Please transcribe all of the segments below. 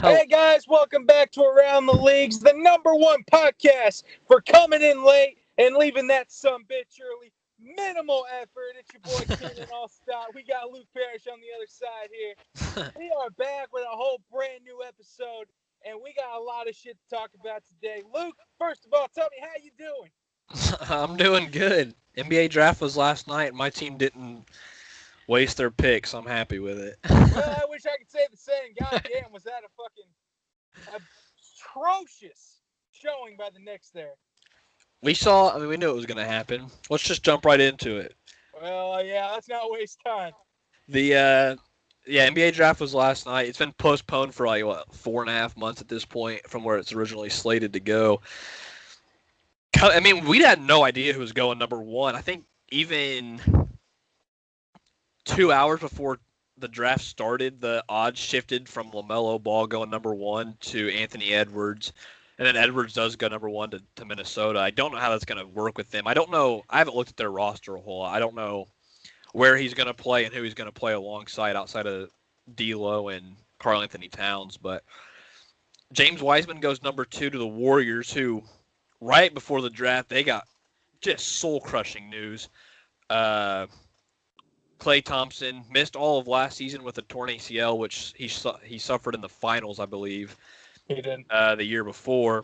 Hey guys, welcome back to Around the Leagues, the #1 podcast for coming in late and leaving that bitch early. Minimal effort. It's your boy Keanan all stop. We got Luke Parrish on the other side here. We are back with a whole brand new episode, and we got a lot of shit to talk about today. Luke, first of all, tell me how you doing. I'm doing good. NBA draft was last night, and my team didn't waste their picks. I'm happy with it. Well, I wish I could say the same. God damn, was that a fucking atrocious showing by the Knicks there. We knew it was going to happen. Let's just jump right into it. Well, yeah, let's not waste time. The NBA draft was last night. It's been postponed for 4.5 months at this point from where it's originally slated to go. I mean, we had no idea who was going #1. I think even 2 hours before the draft started, the odds shifted from LaMelo Ball going #1 to Anthony Edwards. And then Edwards does go #1 to Minnesota. I don't know how that's going to work with them. I don't know. I haven't looked at their roster a whole lot. I don't know where he's going to play and who he's going to play alongside outside of D'Lo and Karl Anthony Towns. But James Wiseman goes #2 to the Warriors, who right before the draft they got just soul-crushing news. Klay Thompson missed all of last season with a torn ACL, which he suffered in the finals, I believe. He did. The year before.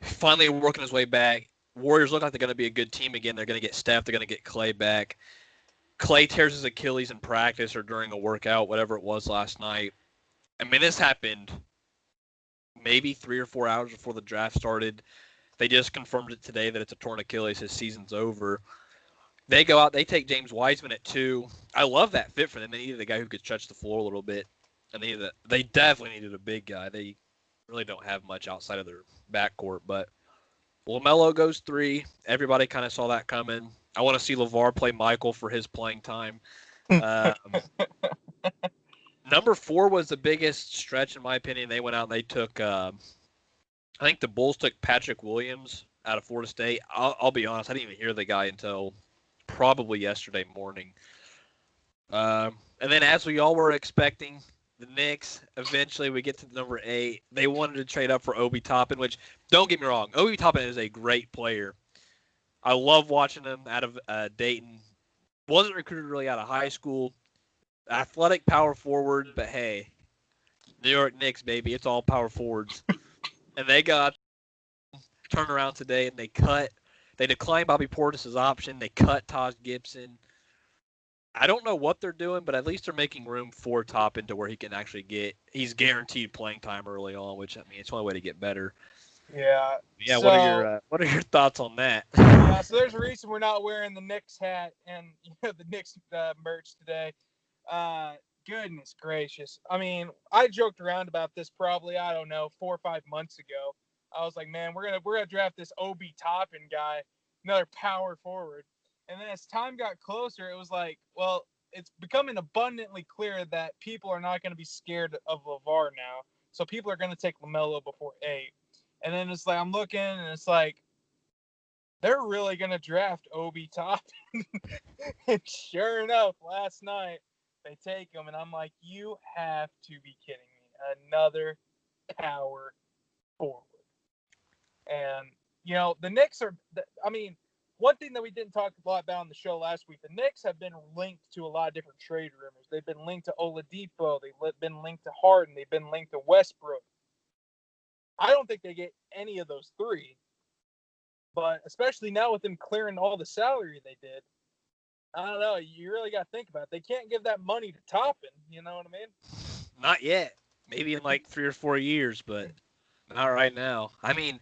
Finally working his way back. Warriors look like they're going to be a good team again. They're going to get Steph. They're going to get Klay back. Klay tears his Achilles in practice or during a workout, whatever it was last night. I mean, this happened maybe 3 or 4 hours before the draft started. They just confirmed it today that it's a torn Achilles. His season's over. They go out. They take James Wiseman at 2. I love that fit for them. They needed a guy who could stretch the floor a little bit. And they definitely needed a big guy. They really don't have much outside of their backcourt. But LaMelo goes 3. Everybody kind of saw that coming. I want to see LeVar play Michael for his playing time. #4 was the biggest stretch, in my opinion. They went out and they took, I think the Bulls took Patrick Williams out of Florida State. I'll be honest, I didn't even hear the guy until probably yesterday morning. And then as we all were expecting, the Knicks, eventually we get to #8. They wanted to trade up for Obi Toppin, which, don't get me wrong, Obi Toppin is a great player. I love watching him out of Dayton. Wasn't recruited really out of high school. Athletic power forward, but hey, New York Knicks, baby, it's all power forwards. And they got turned around today and they declined Bobby Portis's option. They cut Taj Gibson. I don't know what they're doing, but at least they're making room for Toppin to where he can actually he's guaranteed playing time early on, which, I mean, it's one way to get better. Yeah. Yeah. So, what are your thoughts on that? Yeah. So there's a reason we're not wearing the Knicks hat and the Knicks merch today. Goodness gracious. I mean, I joked around about this probably, I don't know, 4 or 5 months ago. I was like, man, we're gonna draft this Obi Toppin guy, another power forward. And then as time got closer, it was like, well, it's becoming abundantly clear that people are not going to be scared of LeVar now. So people are going to take LaMelo before 8. And then it's like, I'm looking and it's like, they're really going to draft Obi Toppin. And sure enough, last night, they take him. And I'm like, you have to be kidding me. Another power forward. And, the Knicks are, I mean, one thing that we didn't talk a lot about on the show last week, the Knicks have been linked to a lot of different trade rumors. They've been linked to Oladipo. They've been linked to Harden. They've been linked to Westbrook. I don't think they get any of those 3. But especially now with them clearing all the salary they did, I don't know. You really got to think about it. They can't give that money to Toppin. You know what I mean? Not yet. Maybe in like 3 or 4 years, but not right now. I mean,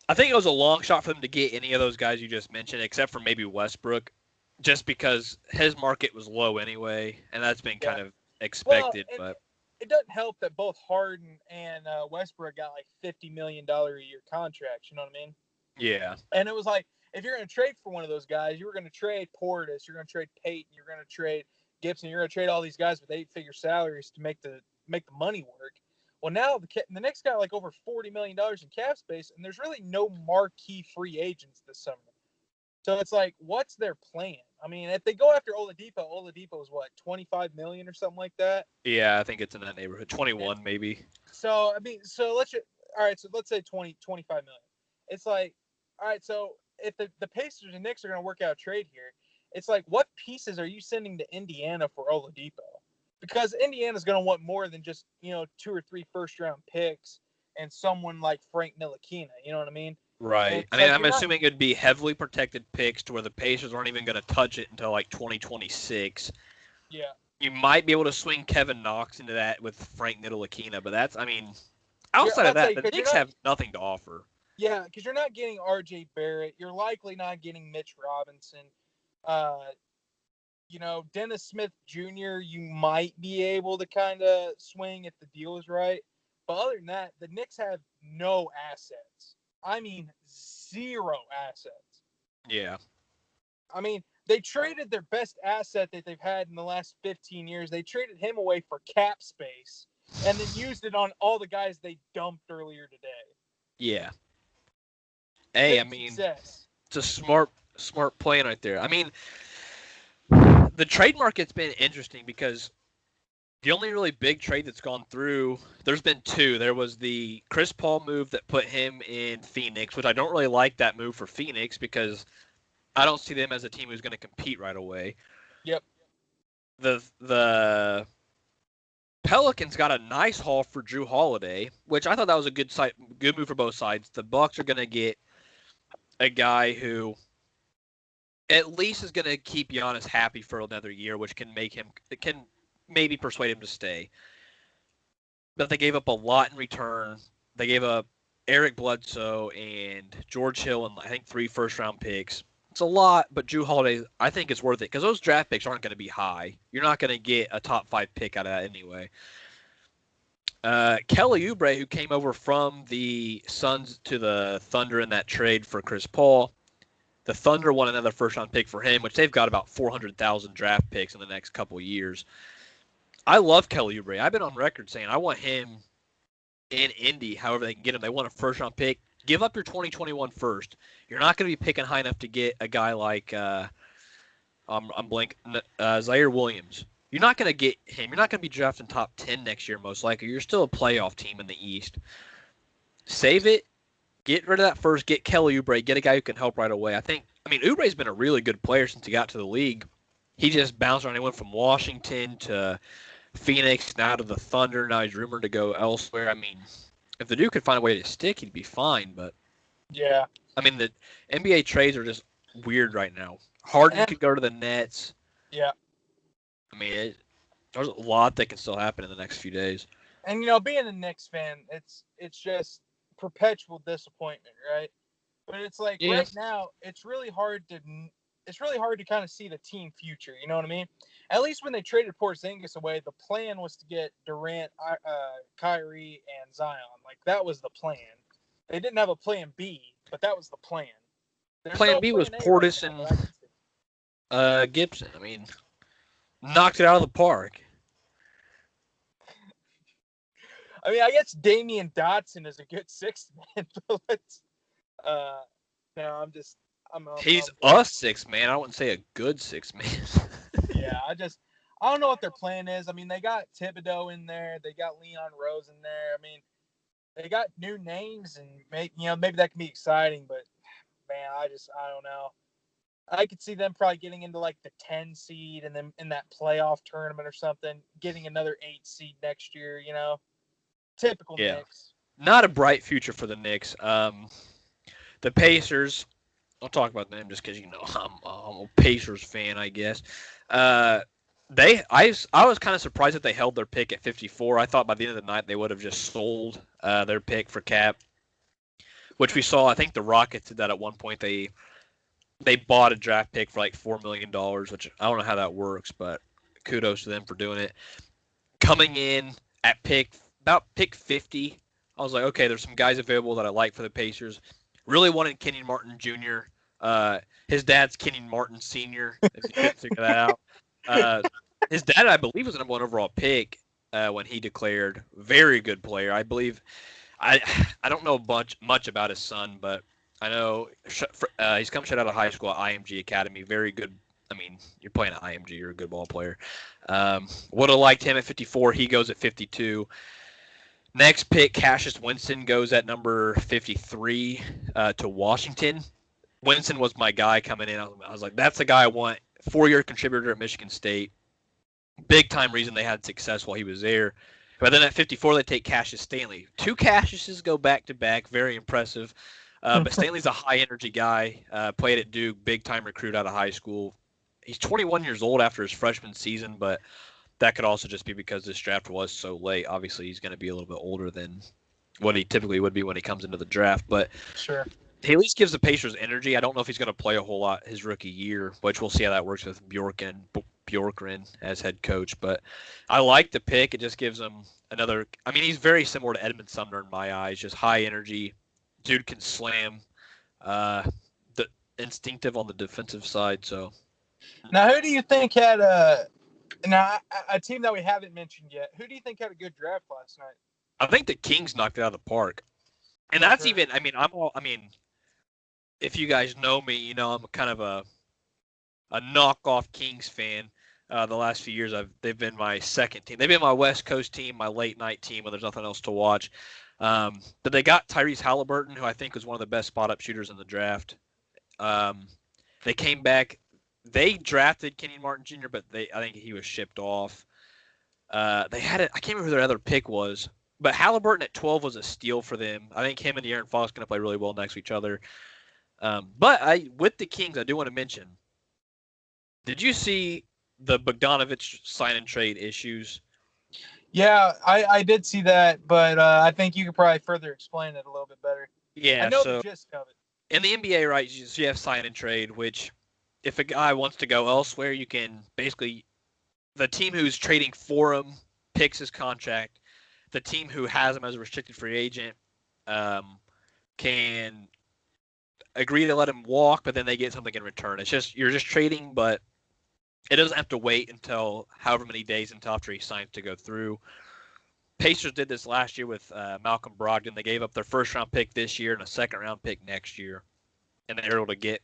I think it was a long shot for them to get any of those guys you just mentioned, except for maybe Westbrook, just because his market was low anyway, and that's been kind of expected. Well, but it doesn't help that both Harden and Westbrook got like $50 million a year contracts. You know what I mean? Yeah. And it was like, if you're going to trade for one of those guys, you were going to trade Portis, you're going to trade Payton, you're going to trade Gibson, you're going to trade all these guys with 8-figure salaries to make the money work. Well, now the Knicks got like over $40 million in cap space, and there's really no marquee free agents this summer. So it's like, what's their plan? I mean, if they go after Oladipo is what, 25 million or something like that. Yeah, I think it's in that neighborhood. And 21 maybe. so I mean, all right. So let's say 25 million. It's like, all right. So if the Pacers and Knicks are going to work out a trade here, it's like, what pieces are you sending to Indiana for Oladipo? Because Indiana's going to want more than just 2 or 3 first-round picks and someone like Frank Ntilikina. You know what I mean? And Right. I it's mean, like I'm you're not. assuming it'd be heavily protected picks to where the Pacers aren't even going to touch it until like 2026. Yeah. You might be able to swing Kevin Knox into that with Frank Ntilikina, but that's, I mean, I'm outside of about to that, say the because you're Knicks not. have nothing to offer. Yeah, because you're not getting R.J. Barrett. You're likely not getting Mitch Robinson. Uh, Dennis Smith Jr. You might be able to kind of swing if the deal is right. But other than that, the Knicks have no assets. I mean, zero assets. Yeah. I mean, they traded their best asset that they've had in the last 15 years. They traded him away for cap space and then used it on all the guys they dumped earlier today. Yeah. Hey, I Big mean, success. it's a smart plan right there. I mean, the trade market's been interesting because the only really big trade that's gone through, there's been two. There was the Chris Paul move that put him in Phoenix, which I don't really like that move for Phoenix because I don't see them as a team who's going to compete right away. Yep. The Pelicans got a nice haul for Drew Holiday, which I thought that was a good move for both sides. The Bucks are going to get a guy who at least is going to keep Giannis happy for another year, which can maybe persuade him to stay. But they gave up a lot in return. They gave up Eric Bledsoe and George Hill and I think 3 first-round picks. It's a lot, but Drew Holiday, I think it's worth it because those draft picks aren't going to be high. You're not going to get a top 5 pick out of that anyway. Kelly Oubre, who came over from the Suns to the Thunder in that trade for Chris Paul, the Thunder won another first-round pick for him, which they've got about 400,000 draft picks in the next couple of years. I love Kelly Oubre. I've been on record saying I want him in Indy, however they can get him. They want a first-round pick. Give up your 2021 first. You're not going to be picking high enough to get a guy like Zaire Williams. You're not going to get him. You're not going to be drafting top 10 next year, most likely. You're still a playoff team in the East. Save it. Get rid of that first. Get Kelly Oubre. Get a guy who can help right away. Oubre's been a really good player since he got to the league. He just bounced around. He went from Washington to Phoenix, now to the Thunder. Now he's rumored to go elsewhere. I mean, if the dude could find a way to stick, he'd be fine. But Yeah. I mean, the NBA trades are just weird right now. Harden could go to the Nets. Yeah. I mean, there's a lot that can still happen in the next few days. And being a Knicks fan, it's just perpetual disappointment, right? But it's like right now, it's really hard to kind of see the team future. You know what I mean? At least when they traded Porzingis away, the plan was to get Durant, Kyrie, and Zion. Like that was the plan. They didn't have a plan B, but that was the plan. There's Plan no B plan was A Portis right now, but I can see. and Gibson. I mean, knocked it out of the park. I mean, I guess Damian Dotson is a good sixth man, but no, He's a sixth man. I wouldn't say a good sixth man. Yeah, I don't know what their plan is. I mean, they got Thibodeau in there, they got Leon Rose in there. I mean, they got new names, and maybe that can be exciting. But man, I don't know. I could see them probably getting into like the 10 seed, and then in that playoff tournament or something, getting another 8 seed next year. Typical Knicks. Not a bright future for the Knicks. The Pacers. I'll talk about them just because I'm a Pacers fan, I guess. I was kind of surprised that they held their pick at 54. I thought by the end of the night they would have just sold their pick for cap, which we saw. I think the Rockets did that at one point. They bought a draft pick for like $4 million, which I don't know how that works, but kudos to them for doing it. Coming in at pick 50, I was like, okay, there's some guys available that I like for the Pacers. Really wanted Keanan Martin Jr. His dad's Keanan Martin Sr., if you couldn't figure that out. His dad, I believe, was the number 1 overall pick when he declared. Very good player. I believe. I don't know much about his son, but I know he's come straight out of high school at IMG Academy. Very good I mean, you're playing at IMG. You're a good ball player. Would have liked him at 54. He goes at 52. Next pick, Cassius Winston goes at number 53 to Washington. Winston was my guy coming in. I was like, that's the guy I want. 4-year contributor at Michigan State. Big time reason they had success while he was there. But then at 54, they take Cassius Stanley. 2 Cassiuses go back to back. Very impressive. But Stanley's a high energy guy. Played at Duke. Big time recruit out of high school. He's 21 years old after his freshman season, but that could also just be because this draft was so late. Obviously, he's going to be a little bit older than what he typically would be when he comes into the draft. But Sure. he at least gives the Pacers energy. I don't know if he's going to play a whole lot his rookie year, which we'll see how that works with Bjorkgren as head coach. But I like the pick. It just gives him another. I mean, he's very similar to Edmund Sumner in my eyes. Just high energy. Dude can slam. The instinctive on the defensive side. So Now, who do you think had a team that we haven't mentioned yet? Who do you think had a good draft last night? I think the Kings knocked it out of the park. And For that's sure. even. I mean, if you guys know me, you know I'm kind of a knockoff Kings fan. The last few years, they've been my second team. They've been my West Coast team, my late night team when there's nothing else to watch. But they got Tyrese Halliburton, who I think was one of the best spot up shooters in the draft. They came back. They drafted Kenyon Martin Jr., but I think he was shipped off. They had it. I can't remember who their other pick was, but Halliburton at 12 was a steal for them. I think him and De'Aaron Fox going to play really well next to each other. But with the Kings, I do want to mention. Did you see the Bogdanovich sign and trade issues? Yeah, I did see that, but I think you could probably further explain it a little bit better. I Yeah, know the so gist of it. in the NBA, right, you have sign and trade, which if a guy wants to go elsewhere, you can basically the team who's trading for him picks his contract. The team who has him as a restricted free agent can agree to let him walk, but then they get something in return. It's just you're just trading, but it doesn't have to wait until however many days until after he signs to go through. Pacers did this last year with Malcolm Brogdon. They gave up their first round pick this year and a second round pick next year, and they were able to get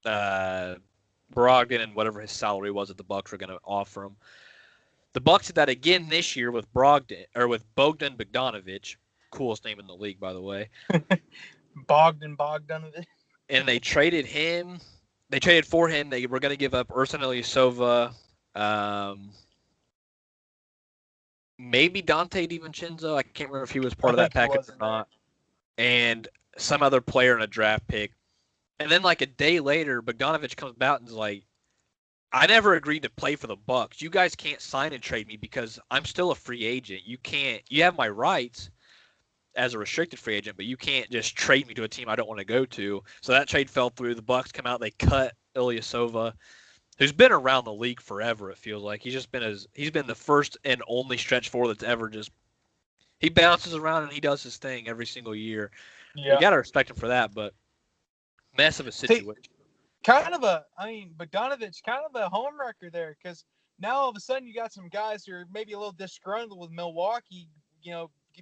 Brogdon and whatever his salary was that the Bucks were going to offer him. The Bucks did that again this year with Bogdan Bogdanovich, coolest name in the league, by the way. Bogdanovich. And they traded him. They traded for him. They were going to give up Ersan Ilyasova, maybe Dante DiVincenzo. I can't remember if he was part of that package or not. And some other player in a draft pick. And then like a day later, Bogdanovich comes out and is like, I never agreed to play for the Bucks. You guys can't sign and trade me because I'm still a free agent. You have my rights as a restricted free agent, but you can't just trade me to a team I don't want to go to. So that trade fell through. The Bucks come out, they cut Ilyasova, who's been around the league forever, it feels like. He's been the first and only stretch four that's ever he bounces around and he does his thing every single year. Yeah. You got to respect him for that, but mess of a situation. Bogdanovich, kind of a home wrecker there, because now all of a sudden you got some guys who are maybe a little disgruntled with Milwaukee,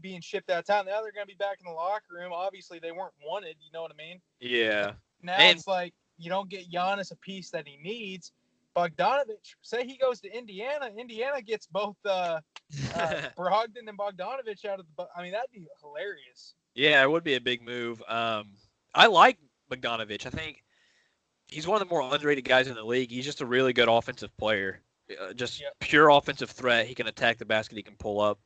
being shipped out of town. Now they're going to be back in the locker room. Obviously, they weren't wanted. You know what I mean? Yeah. Now it's like you don't get Giannis a piece that he needs. Bogdanovich, say he goes to Indiana. Indiana gets both Brogdon and Bogdanovich out of the. I mean, that'd be hilarious. Yeah, it would be a big move. I like Bogdanovich. I think he's one of the more underrated guys in the league. He's just a really good offensive player. Pure offensive threat. He can attack the basket. He can pull up.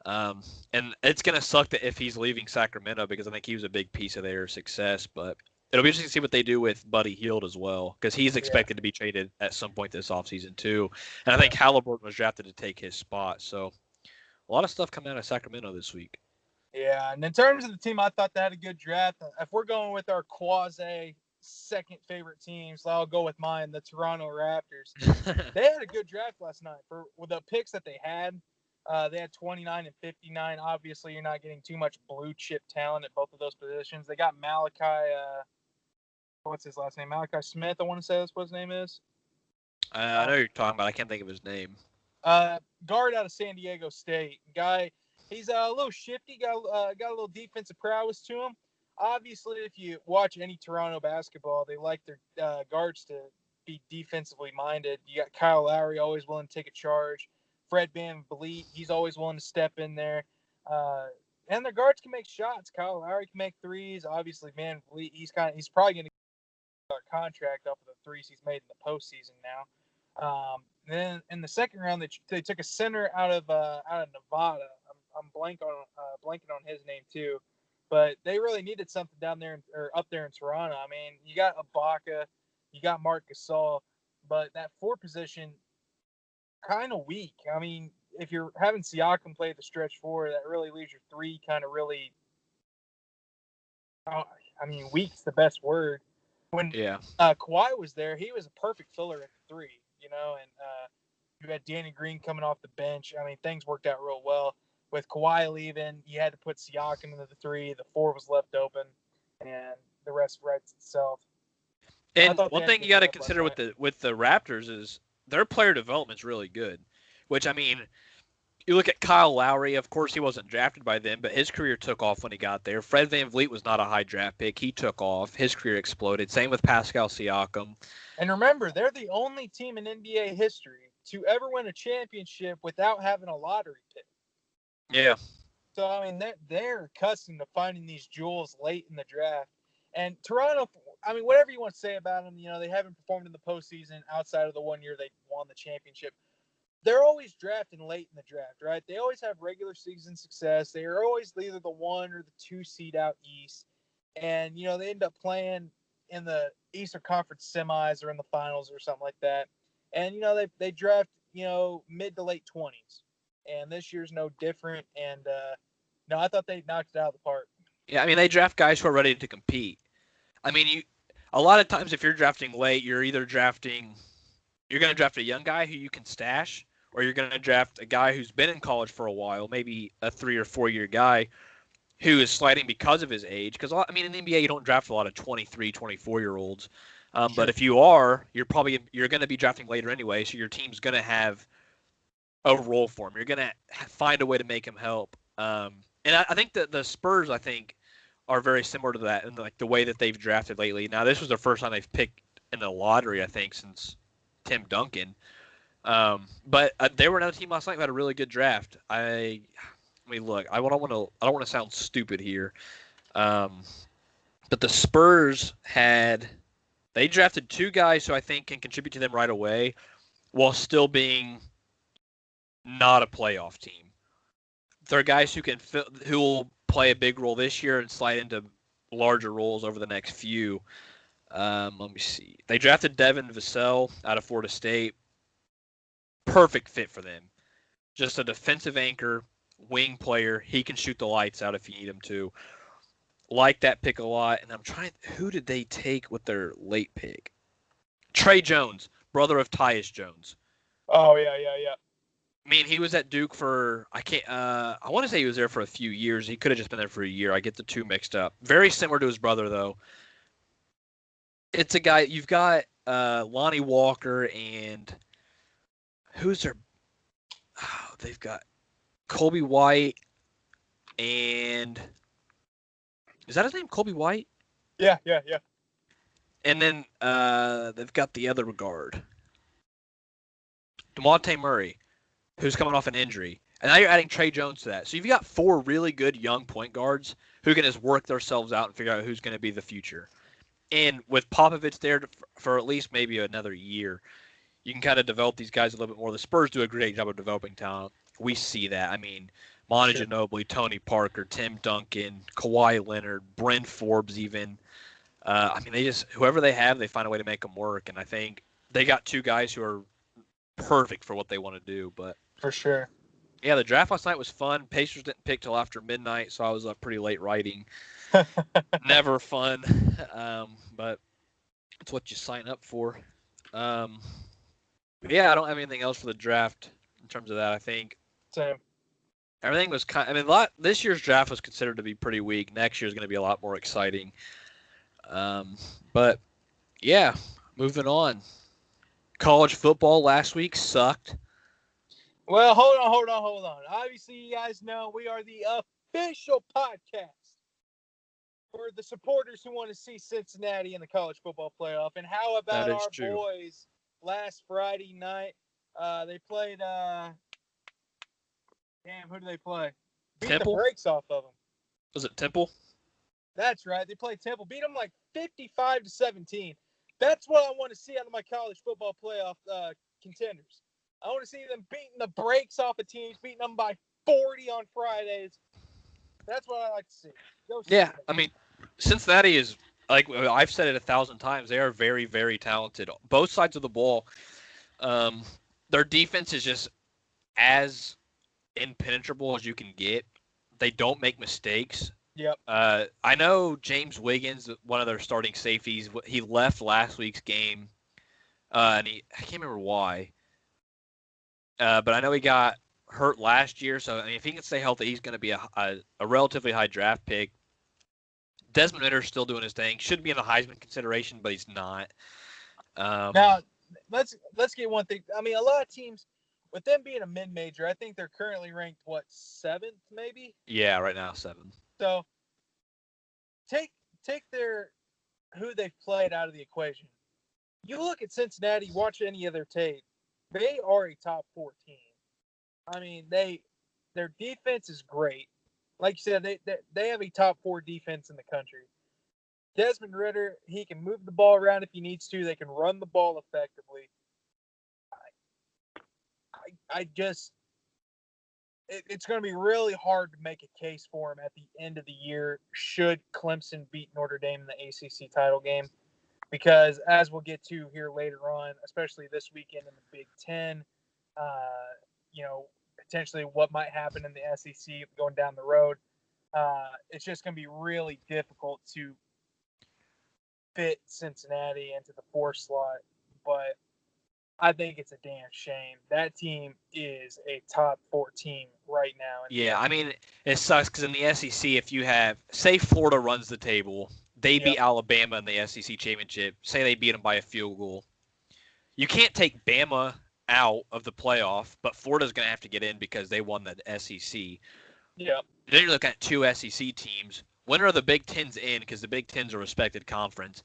And it's going to suck that if he's leaving Sacramento because I think he was a big piece of their success. But it'll be interesting to see what they do with Buddy Hield as well because he's expected to be traded at some point this offseason too. And I think Halliburton was drafted to take his spot. So a lot of stuff coming out of Sacramento this week. Yeah, and in terms of the team, I thought they had a good draft. If we're going with our quasi second favorite teams, I'll go with mine, the Toronto Raptors. They had a good draft last night with the picks that they had. They had 29 and 59. Obviously, you're not getting too much blue chip talent at both of those positions. They got Malachi. What's his last name? Malachi Smith. I want to say that's what his name is. I know who you're talking about. I can't think of his name. Guard out of San Diego State. Guy. He's a little shifty. Got a little defensive prowess to him. Obviously, if you watch any Toronto basketball, they like their guards to be defensively minded. You got Kyle Lowry always willing to take a charge. Fred VanVleet, he's always willing to step in there. And their guards can make shots. Kyle Lowry can make threes. Obviously, VanVleet, he's probably going to get a contract off of the threes he's made in the postseason now. Then in the second round, they took a center out of Nevada. I'm blanking on his name too, but they really needed something down there or up there in Toronto. I mean, you got Ibaka, you got Marc Gasol, but that four position kind of weak. I mean, if you're having Siakam play the stretch four, that really leaves your three kind of really. I mean, weak's the best word. When Kawhi was there, he was a perfect filler at the three, and you had Danny Green coming off the bench. I mean, things worked out real well. With Kawhi leaving, you had to put Siakam into the three. The four was left open, and the rest writes itself. And one thing you got to consider with the Raptors is their player development's really good. Which, I mean, you look at Kyle Lowry. Of course, he wasn't drafted by them, but his career took off when he got there. Fred VanVleet was not a high draft pick. He took off. His career exploded. Same with Pascal Siakam. And remember, they're the only team in NBA history to ever win a championship without having a lottery pick. Yeah. So, I mean, they're accustomed to finding these jewels late in the draft. And Toronto, I mean, whatever you want to say about them, they haven't performed in the postseason outside of the 1 year they won the championship. They're always drafting late in the draft, right? They always have regular season success. They are always either the 1 or the 2 seed out east. And, they end up playing in the Eastern Conference semis or in the finals or something like that. And, they draft, mid to late 20s. And this year's no different. And, no, I thought they knocked it out of the park. Yeah, I mean, they draft guys who are ready to compete. I mean, a lot of times if you're drafting late, you're going to draft a young guy who you can stash, or you're going to draft a guy who's been in college for a while, maybe a 3 or 4 year guy who is sliding because of his age. Because, I mean, in the NBA, you don't draft a lot of 23, 24-year-olds. Sure. But if you are, you're going to be drafting later anyway, so your team's going to have a role for him. You're going to find a way to make him help. And I think that the Spurs, are very similar to that in the way that they've drafted lately. Now, this was the first time they've picked in the lottery, I think, since Tim Duncan. But they were another team last night who had a really good draft. I mean, look, I don't want to sound stupid here, but the Spurs they drafted 2 guys who I think can contribute to them right away, while still being not a playoff team. They're guys who will play a big role this year and slide into larger roles over the next few. Let me see. They drafted Devin Vassell out of Florida State. Perfect fit for them. Just a defensive anchor, wing player. He can shoot the lights out if you need him to. Like that pick a lot. And who did they take with their late pick? Trey Jones, brother of Tyus Jones. Oh, yeah. I mean, he was at Duke for, I want to say he was there for a few years. He could have just been there for a year. I get the two mixed up. Very similar to his brother, though. It's a guy, you've got Lonnie Walker and they've got Colby White and, is that his name, Colby White? Yeah. And then they've got the other guard, DeMonte Murray, who's coming off an injury. And now you're adding Trey Jones to that. So you've got 4 really good young point guards who can just work themselves out and figure out who's going to be the future. And with Popovich there for at least maybe another year, you can kind of develop these guys a little bit more. The Spurs do a great job of developing talent. We see that. I mean, Monta Ginobili, Tony Parker, Tim Duncan, Kawhi Leonard, Bryn Forbes even. I mean, whoever they have, they find a way to make them work. And I think they got 2 guys who are perfect for what they want to do. But for sure. Yeah, the draft last night was fun. Pacers didn't pick till after midnight, so I was up pretty late writing. Never fun, but it's what you sign up for. Yeah, I don't have anything else for the draft in terms of that. I think same. Everything was this year's draft was considered to be pretty weak. Next year's going to be a lot more exciting. But yeah, moving on. College football last week sucked. Well, hold on. Obviously, you guys know we are the official podcast for the supporters who want to see Cincinnati in the college football playoff. And how That about is our true. boys last Friday night? They played. Damn, who do they play? Beat the Temple? brakes off of them. Was it Temple? That's right. They played Temple, beat them like 55-17. That's what I want to see out of my college football playoff contenders. I want to see them beating the brakes off of teams, beating them by 40 on Fridays. That's what I like to see. Go Yeah, Cincinnati. I mean, Cincinnati is, like I've said it 1,000 times, they are very, very talented. Both sides of the ball. Um, their defense is just as impenetrable as you can get. They don't make mistakes. Yep. I know James Wiggins, one of their starting safeties, he left last week's game, and I can't remember why, but I know he got hurt last year. So I mean, if he can stay healthy, he's going to be a relatively high draft pick. Desmond Ritter's still doing his thing. Should be in the Heisman consideration, but he's not. Now, let's get one thing. I mean, a lot of teams, with them being a mid-major, I think they're currently ranked, what, 7th maybe? Yeah, right now 7. So take their who they've played out of the equation. You look at Cincinnati, watch any of their tape, they are a top 4 team. I mean, their defense is great. Like you said, they have a top 4 defense in the country. Desmond Ritter, he can move the ball around if he needs to. They can run the ball effectively. I just it's going to be really hard to make a case for him at the end of the year should Clemson beat Notre Dame in the ACC title game. Because as we'll get to here later on, especially this weekend in the Big Ten, potentially what might happen in the SEC going down the road, it's just going to be really difficult to fit Cincinnati into the 4 slot. But I think it's a damn shame. That team is a top 4 team right now. Yeah, I mean, it sucks because in the SEC, if you have, say Florida runs the table, they beat Alabama in the SEC championship, say they beat them by a field goal, you can't take Bama out of the playoff, but Florida's going to have to get in because they won the SEC. Yeah. Then you look at 2 SEC teams. Winner of the Big Ten's in because the Big Ten's a respected conference.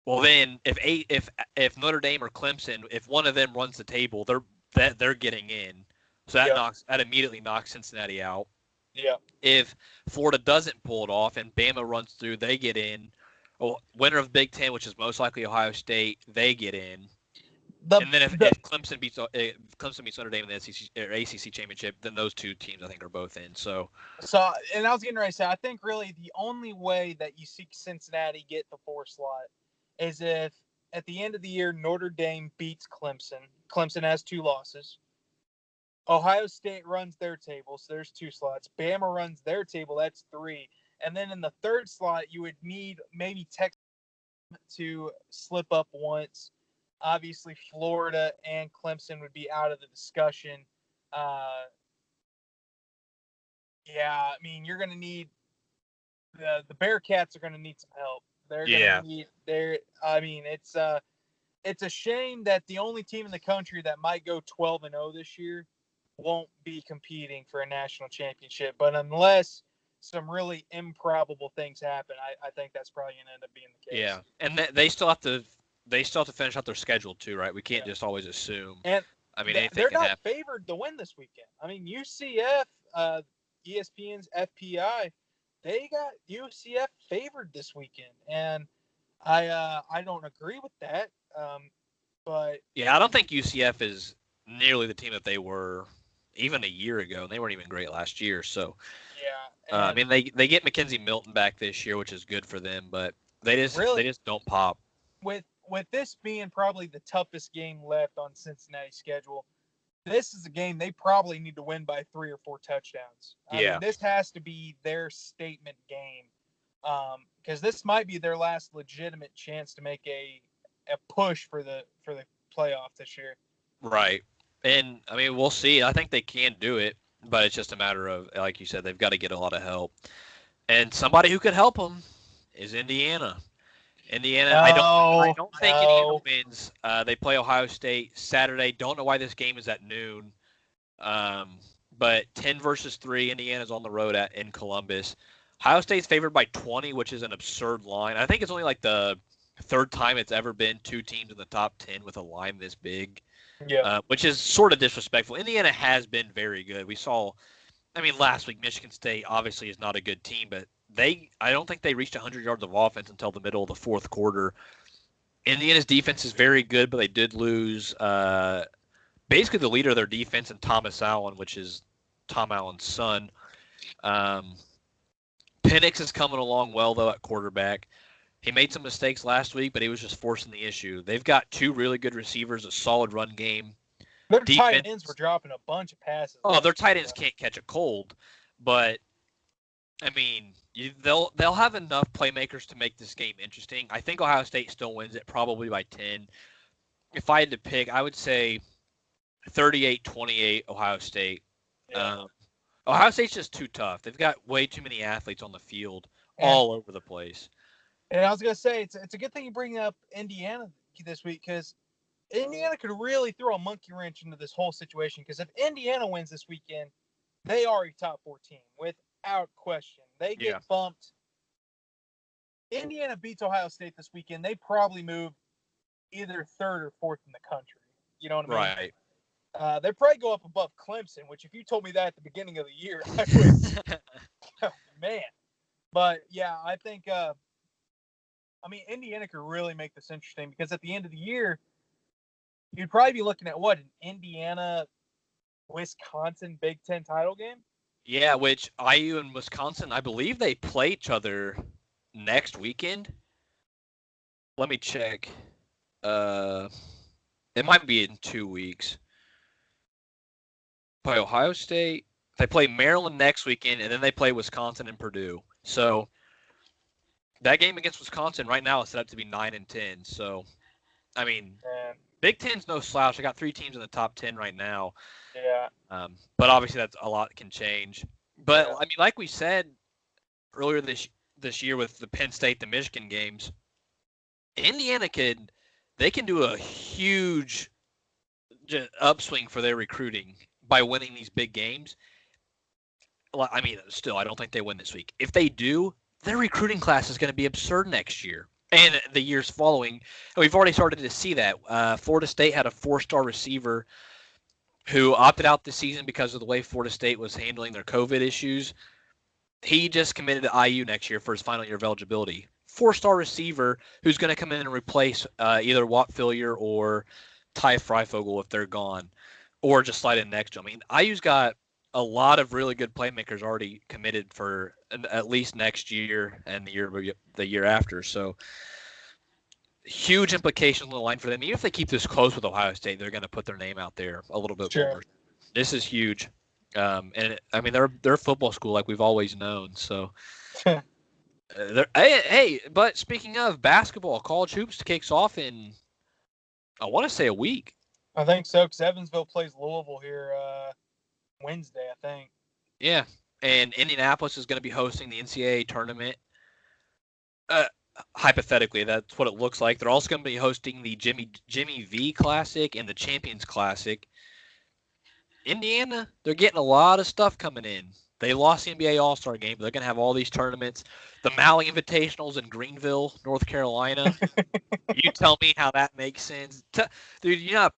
Well, then if Notre Dame or Clemson, if one of them runs the table, they're getting in. So that immediately knocks Cincinnati out. Yeah. If Florida doesn't pull it off and Bama runs through, they get in. Well, winner of Big Ten, which is most likely Ohio State, they get in. And then if Clemson beats Notre Dame in the SEC or ACC championship, then those 2 teams I think are both in. So and I was getting ready to say, I think really the only way that you see Cincinnati get the 4 slot is if at the end of the year Notre Dame beats Clemson. Clemson has 2 losses. Ohio State runs their table, so there's 2 slots. Bama runs their table, that's 3. And then in the 3rd slot, you would need maybe Texas to slip up once. Obviously, Florida and Clemson would be out of the discussion. I mean, you're going to need the Bearcats are going to need some help. They're going to need I mean, it's a shame that the only team in the country that might go 12-0 this year won't be competing for a national championship. But unless some really improbable things happen, I think that's probably going to end up being the case. Yeah, and they still have to finish out their schedule too, right? We can't just always assume. And I mean, they're not favored to win this weekend. I mean, UCF, ESPN's FPI, they got UCF favored this weekend, and I don't agree with that. But yeah, I don't think UCF is nearly the team that they were even a year ago, and they weren't even great last year. So I mean, they get Mackenzie Milton back this year, which is good for them, but they just don't pop. With this being probably the toughest game left on Cincinnati's schedule, this is a game they probably need to win by 3 or 4 touchdowns. I mean, this has to be their statement game, because this might be their last legitimate chance to make a push for the playoff this year. Right, and I mean, we'll see. I think they can do it, but it's just a matter of, like you said, they've got to get a lot of help, and somebody who could help them is Indiana. I don't think Indiana wins. They play Ohio State Saturday. Don't know why this game is at noon. But 10 versus 3, Indiana's on the road in Columbus. Ohio State's favored by 20, which is an absurd line. I think it's only like the third time it's ever been two teams in the top 10 with a line this big, Yeah. which is sort of disrespectful. Indiana has been very good. We saw, I mean, last week Michigan State obviously is not a good team, but I don't think they reached 100 yards of offense until the middle of the fourth quarter. Indiana's defense is very good, but they did lose basically the leader of their defense and Thomas Allen, which is Tom Allen's son. Um, Penix is coming along well, though, at quarterback. He made some mistakes last week, but he was just forcing the issue. They've got two really good receivers, a solid run game. Their tight Defense. ends were dropping a bunch of passes. Oh, their tight ends can't catch a cold, but I mean, they'll have enough playmakers to make this game interesting. I think Ohio State still wins it, probably by 10. If I had to pick, I would say 38-28 Ohio State. Yeah. Ohio State's just too tough. They've got way too many athletes on the field all over the place. And I was going to say, it's a good thing you bring up Indiana this week because Indiana could really throw a monkey wrench into this whole situation because if Indiana wins this weekend, they are a top 4 team without question. They get bumped. Indiana beats Ohio State this weekend. They probably move either third or fourth in the country. You know what I mean? Right. They probably go up above Clemson, which if you told me that at the beginning of the year, I would, oh, man. But yeah, I think, Indiana could really make this interesting because at the end of the year, you'd probably be looking at what, an Indiana-Wisconsin Big Ten title game? Yeah, which IU and Wisconsin, I believe they play each other next weekend. Let me check. It might be in 2 weeks. By Ohio State, they play Maryland next weekend, and then they play Wisconsin and Purdue. So that game against Wisconsin right now is set up to be 9-10. So, I mean, Big Ten's no slouch. I got 3 teams in the top 10 right now. Yeah. But obviously, that's a lot can change. But I mean, like we said earlier this year with the Penn State, the Michigan games, Indiana can do a huge upswing for their recruiting by winning these big games. I mean, still, I don't think they win this week. If they do, their recruiting class is going to be absurd next year and the years following. And we've already started to see that. Florida State had a 4-star receiver who opted out this season because of the way Florida State was handling their COVID issues. He just committed to IU next year for his final year of eligibility. 4-star receiver who's going to come in and replace either Watt Fillier or Ty Freifogel if they're gone, or just slide in next to him. I mean, IU's got a lot of really good playmakers already committed for at least next year and the year after. So huge implications on the line for them. Even if they keep this close with Ohio State, they're going to put their name out there a little bit more. This is huge. And I mean, they're a football school like we've always known. So, hey, but speaking of basketball, college hoops kicks off in, I want to say, a week. I think so, because Evansville plays Louisville here Wednesday, I think. Yeah, and Indianapolis is going to be hosting the NCAA tournament. Hypothetically, that's what it looks like. They're also going to be hosting the Jimmy V Classic and the Champions Classic. Indiana, they're getting a lot of stuff coming in. They lost the NBA All-Star game, but they're going to have all these tournaments. The Maui Invitationals in Greenville, North Carolina. You tell me how that makes sense. Dude, you know, I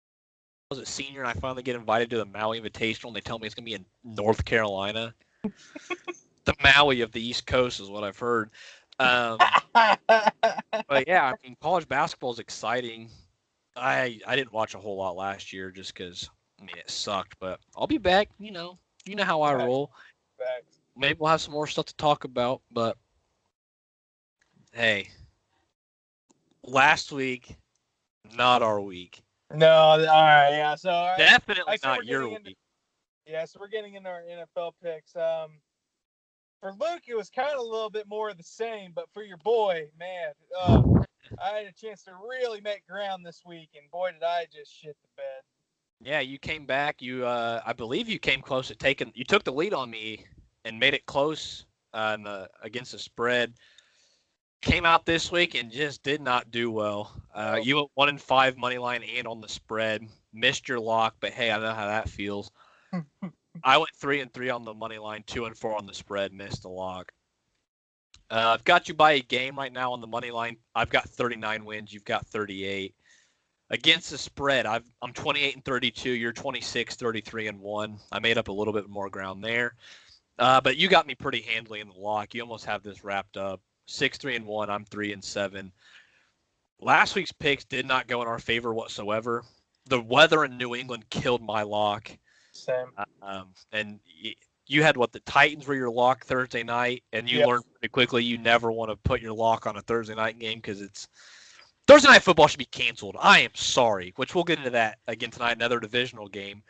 was a senior and I finally get invited to the Maui Invitational, and they tell me it's going to be in North Carolina. The Maui of the East Coast is what I've heard. But yeah, I mean, college basketball is exciting. I didn't watch a whole lot last year just because, I mean, it sucked. But I'll be back. You know how I roll. Maybe we'll have some more stuff to talk about. But hey, last week, not our week. No, all right, yeah. So definitely not your week. So we're getting into our NFL picks. For Luke, it was kind of a little bit more of the same, but for your boy, man, I had a chance to really make ground this week, and boy, did I just shit the bed. Yeah, you came back. You, I believe you came close to taking. You took the lead on me and made it close against the spread. Came out this week and just did not do well. You went 1-5 money line and on the spread. Missed your lock, but hey, I know how that feels. I went 3-3 on the money line, 2-4 on the spread, missed the lock. I've got you by a game right now on the money line. I've got 39 wins. You've got 38. Against the spread, I'm 28 and 32. You're 26, 33 and 1. I made up a little bit more ground there. But you got me pretty handily in the lock. You almost have this wrapped up. 6, 3 and 1. I'm 3 and 7. Last week's picks did not go in our favor whatsoever. The weather in New England killed my lock. Same. And you had the Titans were your lock Thursday night, and you Yep. learned pretty quickly you never want to put your lock on a Thursday night game because it's Thursday night football should be canceled. I am sorry, which we'll get into that again tonight, another divisional game.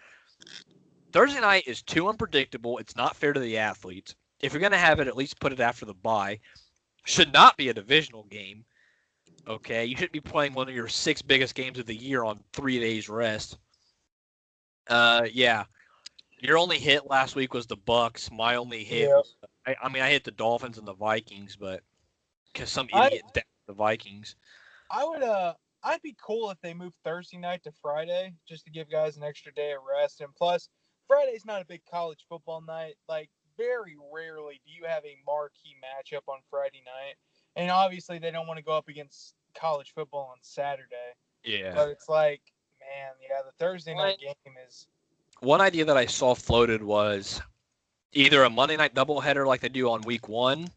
Thursday night is too unpredictable. It's not fair to the athletes. If you're going to have it, at least put it after the bye. Should not be a divisional game. Okay, you shouldn't be playing one of your 6 biggest games of the year on 3 days rest. Yeah. Your only hit last week was the Bucks. My only hit, Yep. I hit the Dolphins and the Vikings, but because some I idiot down the Vikings. I would I'd be cool if they moved Thursday night to Friday just to give guys an extra day of rest. And plus, Friday's not a big college football night. Like very rarely do you have a marquee matchup on Friday night. And obviously they don't want to go up against college football on Saturday. Yeah. But it's like, man, yeah, the Thursday night game is One idea that I saw floated was either a Monday night doubleheader like they do on week 1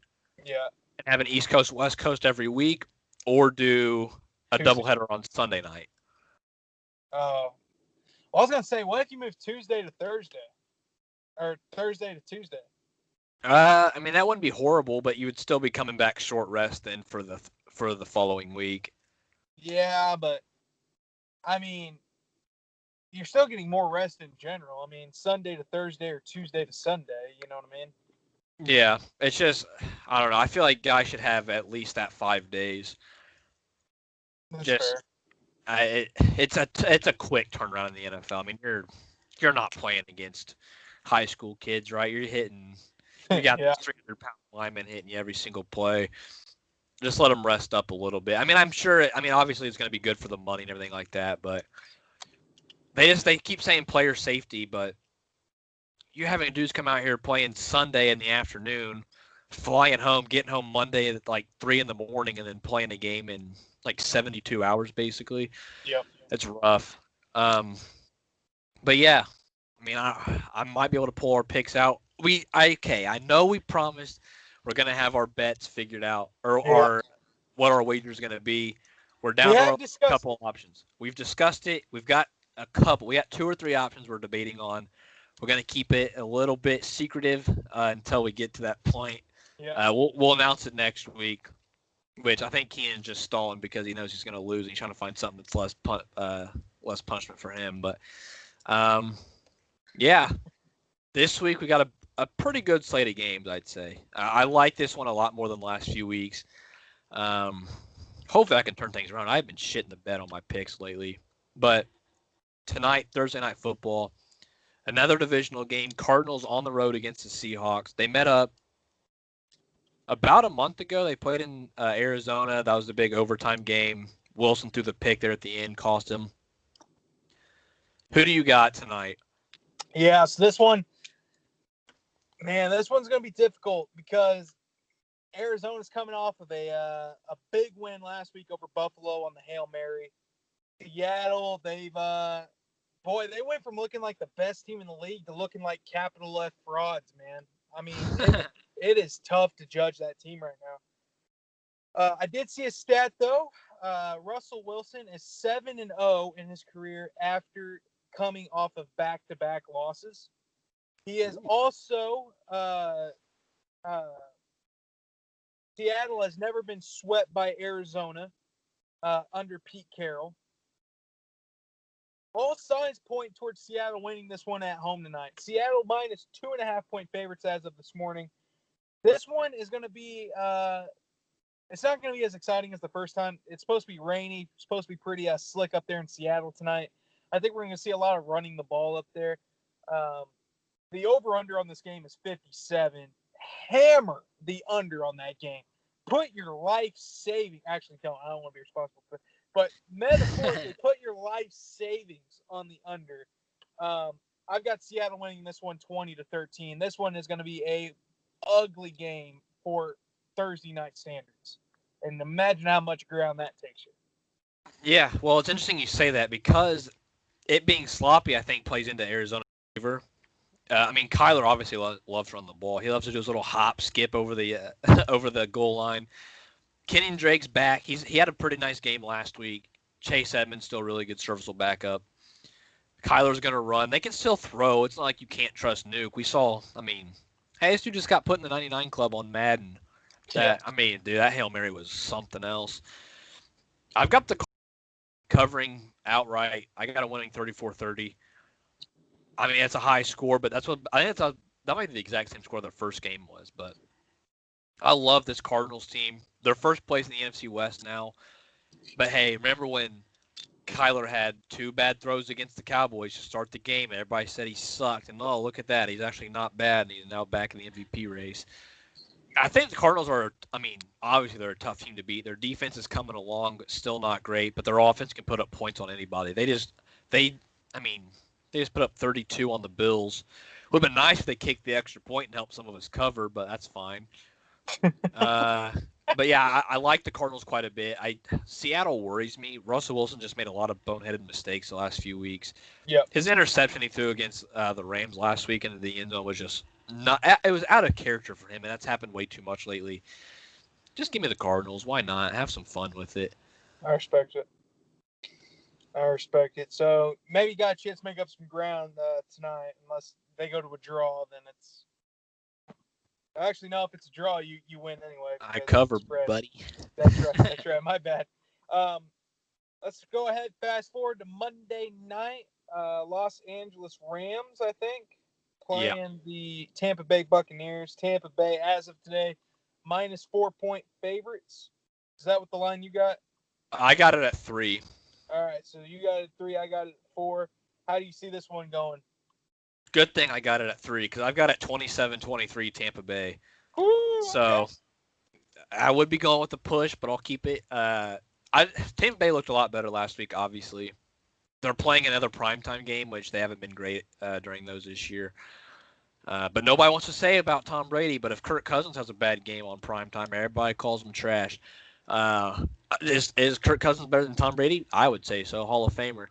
yeah. and have an East Coast, West Coast every week, or do a Tuesday. doubleheader on Sunday night. Oh. Well, I was gonna say, what if you move Tuesday to Thursday? Or Thursday to Tuesday? I mean that wouldn't be horrible, but you would still be coming back short rest then for the following week. Yeah, but I mean, you're still getting more rest in general. I mean, Sunday to Thursday or Tuesday to Sunday. You know what I mean? Yeah, it's just I don't know. I feel like guys should have at least that 5 days. That's Just it's a quick turnaround in the NFL. I mean you're not playing against high school kids, right? You're hitting. You got yeah. 300-pound linemen hitting you every single play. Just let them rest up a little bit. I mean, I'm sure. I mean, obviously, it's going to be good for the money and everything like that. But they keep saying player safety, but you're having dudes come out here playing Sunday in the afternoon, flying home, getting home Monday at like 3 in the morning, and then playing a game in like 72 hours, basically. Yep. It's rough. But yeah, I mean, I might be able to pull our picks out. I know we promised we're gonna have our bets figured out, or Yeah. our what our wager is gonna be. We're We down to have a discussed couple options. We've discussed it. We've got a couple. We got 2 or 3 options we're debating on. We're gonna keep it a little bit secretive until we get to that point. it. Yeah. We'll announce it next week, which I think Keanan's just stalling because he knows he's gonna lose. And he's trying to find something that's less punishment for him. But yeah, this week we got a pretty good slate of games, I'd say. I like this one a lot more than the last few weeks. Hopefully I can turn things around. I've been shitting the bed on my picks lately. But tonight, Thursday night football, another divisional game. Cardinals on the road against the Seahawks. They met up about a month ago. They played in Arizona. That was the big overtime game. Wilson threw the pick there at the end, cost him. Who do you got tonight? Yeah. So this one, man, this one's gonna be difficult because Arizona's coming off of a big win last week over Buffalo on the Hail Mary. Seattle, they went from looking like the best team in the league to looking like capital F frauds, man. I mean, it is tough to judge that team right now. I did see a stat though. Russell Wilson is 7-0 in his career after coming off of back-to-back losses. He is also Seattle has never been swept by Arizona under Pete Carroll. All signs point towards Seattle winning this one at home tonight. Seattle minus 2.5-point favorites as of this morning. This one is going to be it's not going to be as exciting as the first time. It's supposed to be rainy. It's supposed to be pretty slick up there in Seattle tonight. I think we're going to see a lot of running the ball up there. The over-under on this game is 57. Hammer the under on that game. Put your life saving. Actually, I don't want to be responsible for it. But metaphorically, put your life savings on the under. I've got Seattle winning this one 20-13. This one is going to be a ugly game for Thursday night standards. And imagine how much ground that takes you. Yeah, well, it's interesting you say that because it being sloppy, I think, plays into Arizona's favor. I mean, Kyler obviously loves to run the ball. He loves to do his little hop, skip over the over the goal line. Kenyon Drake's back. He had a pretty nice game last week. Chase Edmonds still really good serviceable backup. Kyler's going to run. They can still throw. It's not like you can't trust Nuke. We saw, I mean, hey, this dude just got put in the 99 club on Madden. Yeah. I mean, dude, that Hail Mary was something else. I've got the covering outright. I got a winning 34-30. I mean, it's a high score, but that's what I think that might be the exact same score the first game was. But I love this Cardinals team. They're first place in the NFC West now. But hey, remember when Kyler had 2 bad throws against the Cowboys to start the game, and everybody said he sucked. And oh, look at that, he's actually not bad, and he's now back in the MVP race. I think the Cardinals are. I mean, obviously they're a tough team to beat. Their defense is coming along, but still not great. But their offense can put up points on anybody. I mean, they just put up 32 on the Bills. Would have been nice if they kicked the extra point and helped some of us cover, but that's fine. But yeah, I like the Cardinals quite a bit. Seattle worries me. Russell Wilson just made a lot of boneheaded mistakes the last few weeks. Yep. His interception he threw against the Rams last week into the end zone was just not. It was out of character for him, and that's happened way too much lately. Just give me the Cardinals. Why not? Have some fun with it. I respect it. I respect it. So maybe you got a chance to make up some ground tonight. Unless they go to a draw, then it's. Actually, no. If it's a draw, you win anyway. I cover, buddy. That's right. That's right. My bad. Let's go ahead. Fast forward to Monday night. Los Angeles Rams, I think, playing the Tampa Bay Buccaneers. Tampa Bay, as of today, minus 4-point favorites. Is that what the line you got? I got it at 3. All right, so you got it at 3. I got it at 4. How do you see this one going? Good thing I got it at 3 because I've got it 27-23 Tampa Bay. Ooh, so okay. I would be going with the push, but I'll keep it. Tampa Bay looked a lot better last week, obviously. They're playing another primetime game, which they haven't been great during those this year. But nobody wants to say about Tom Brady, but if Kirk Cousins has a bad game on primetime, everybody calls him trash. Is Kirk Cousins better than Tom Brady? I would say so. Hall of Famer.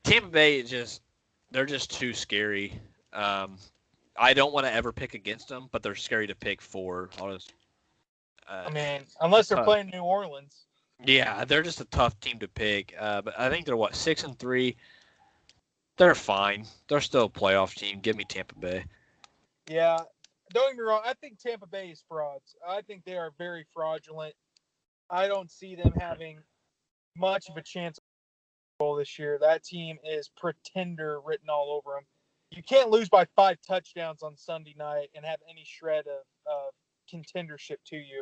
Tampa Bay is they're just too scary. I don't want to ever pick against them, but they're scary to pick for. I mean, unless they're playing New Orleans. Yeah, they're just a tough team to pick. But I think they're 6-3. They're fine. They're still a playoff team. Give me Tampa Bay. Yeah, don't get me wrong. I think Tampa Bay is frauds. I think they are very fraudulent. I don't see them having much of a chance this year. That team is pretender written all over them. You can't lose by 5 touchdowns on Sunday night and have any shred of contendership to you.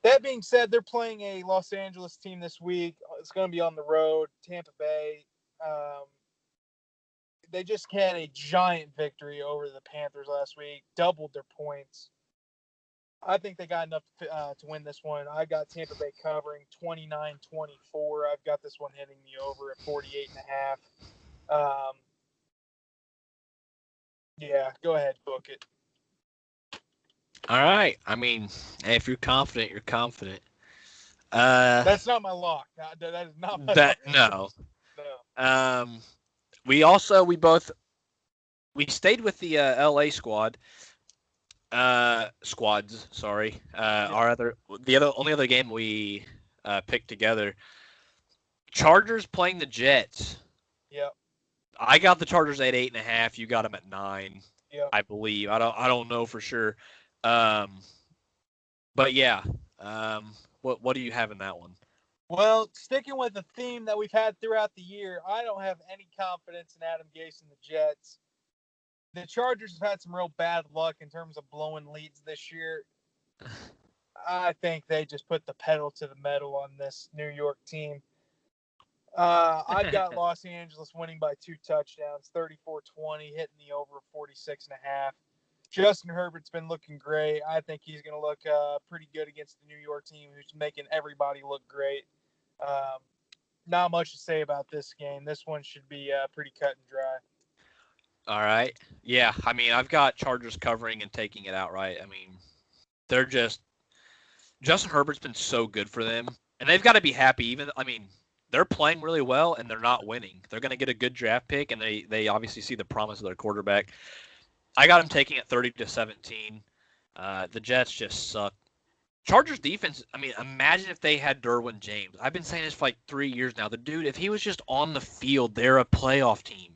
That being said, they're playing a Los Angeles team this week. It's going to be on the road, Tampa Bay. They just had a giant victory over the Panthers last week, doubled their points. I think they got enough to win this one. I got Tampa Bay covering 29-24. I've got this one hitting the over at 48.5. Yeah, go ahead, book it. All right. I mean, if you're confident, you're confident. That's not my lock. That is not my lock. No. We stayed with the LA squad. Squads, sorry. Only other game we picked together. Chargers playing the Jets. Yep. I got the Chargers at 8.5. You got them at 9. Yep. I believe. I don't know for sure. But yeah. What do you have in that one? Well, sticking with the theme that we've had throughout the year, I don't have any confidence in Adam Gase and the Jets. The Chargers have had some real bad luck in terms of blowing leads this year. I think they just put the pedal to the metal on this New York team. I've got Los Angeles winning by 2 touchdowns, 34-20, hitting the over 46.5. Justin Herbert's been looking great. I think he's going to look pretty good against the New York team, who's making everybody look great. Not much to say about this game. This one should be pretty cut and dry. All right. Yeah, I mean, I've got Chargers covering and taking it outright. I mean, they're just Justin Herbert's been so good for them, and they've got to be happy. They're playing really well and they're not winning. They're going to get a good draft pick, and they obviously see the promise of their quarterback. I got them taking it 30-17. The Jets just suck. Chargers defense, imagine if they had Derwin James. I've been saying this for like 3 years now. The dude, if he was just on the field, they're a playoff team.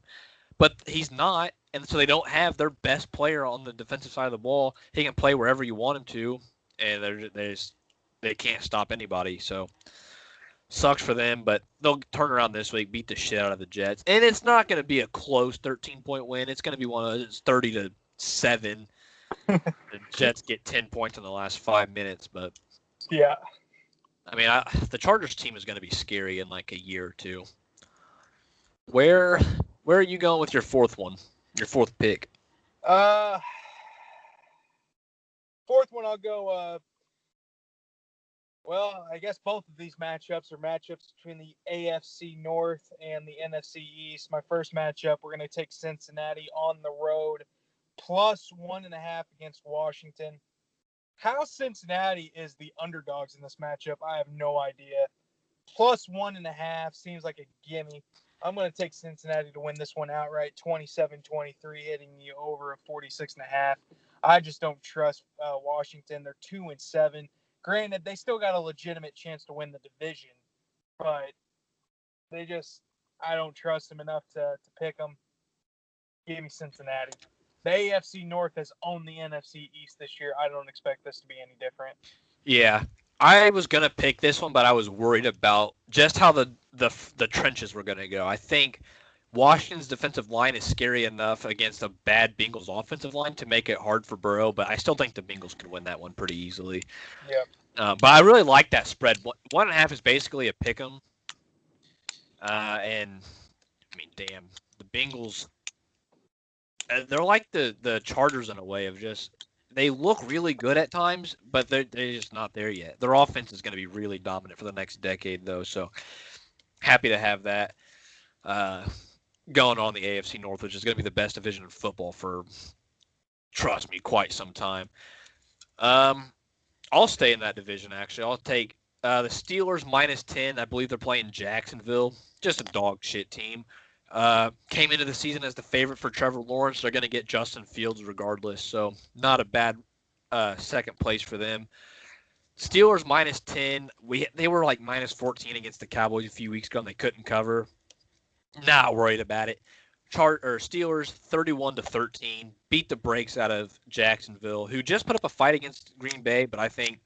But he's not, and so they don't have their best player on the defensive side of the ball. He can play wherever you want him to, and they can't stop anybody. So sucks for them, but they'll turn around this week, beat the shit out of the Jets, and it's not going to be a close 13-point win. It's going to be one of those 30-7. The Jets get 10 points in the last 5 minutes, but yeah, the Chargers team is going to be scary in like a year or two. Where are you going with your fourth one? Your fourth pick? Fourth one, I'll go. Well, I guess both of these matchups are matchups between the AFC North and the NFC East. My first matchup, we're going to take Cincinnati on the road, +1.5 against Washington. How Cincinnati is the underdogs in this matchup, I have no idea. +1.5 seems like a gimme. I'm going to take Cincinnati to win this one outright, 27-23, hitting the over of 46.5. I just don't trust Washington. They're 2-7. Granted, they still got a legitimate chance to win the division, but I don't trust them enough to pick them. Give me Cincinnati. The AFC North has owned the NFC East this year. I don't expect this to be any different. Yeah, I was gonna pick this one, but I was worried about just how the trenches were gonna go. I think Washington's defensive line is scary enough against a bad Bengals offensive line to make it hard for Burrow, but I still think the Bengals could win that one pretty easily. Yeah. But I really like that spread. 1.5 is basically a pick 'em. And damn, the Bengals. They're like the Chargers in a way of just they look really good at times, but they're just not there yet. Their offense is going to be really dominant for the next decade, though. So happy to have that going on the AFC North, which is going to be the best division in football for, trust me, quite some time. I'll stay in that division, actually. I'll take the Steelers -10. I believe they're playing Jacksonville. Just a dog shit team. Came into the season as the favorite for Trevor Lawrence. They're going to get Justin Fields regardless, so not a bad second place for them. Steelers -10. They were like -14 against the Cowboys a few weeks ago, and they couldn't cover. Not worried about it. Steelers 31-13 beat the brakes out of Jacksonville, who just put up a fight against Green Bay, but I think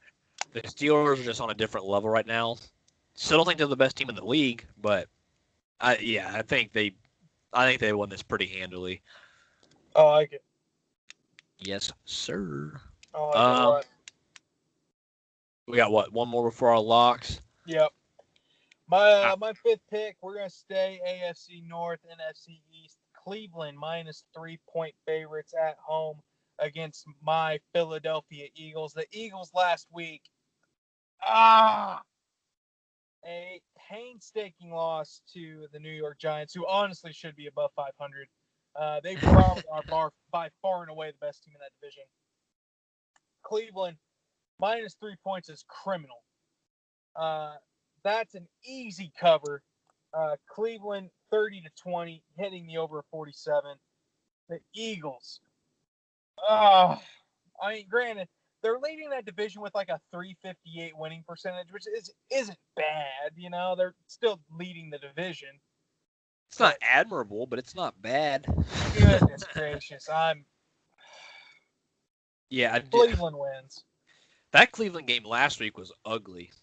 the Steelers are just on a different level right now. Still don't think they're the best team in the league, but I think they won this pretty handily. I like it. Yes, sir. I like it a lot. We got what? One more before our locks. Yep. My fifth pick, we're gonna stay AFC North, NFC East. Cleveland -3-point favorites at home against my Philadelphia Eagles. The Eagles last week, a painstaking loss to the New York Giants, who honestly should be above 500. They probably are by far and away the best team in that division. Cleveland -3 points is criminal. That's an easy cover. Cleveland 30-20, hitting the over 47. The Eagles. Granted, they're leading that division with like a 358 winning percentage, which isn't bad. They're still leading the division. It's not admirable, but it's not bad. Goodness gracious, Cleveland wins. That Cleveland game last week was ugly.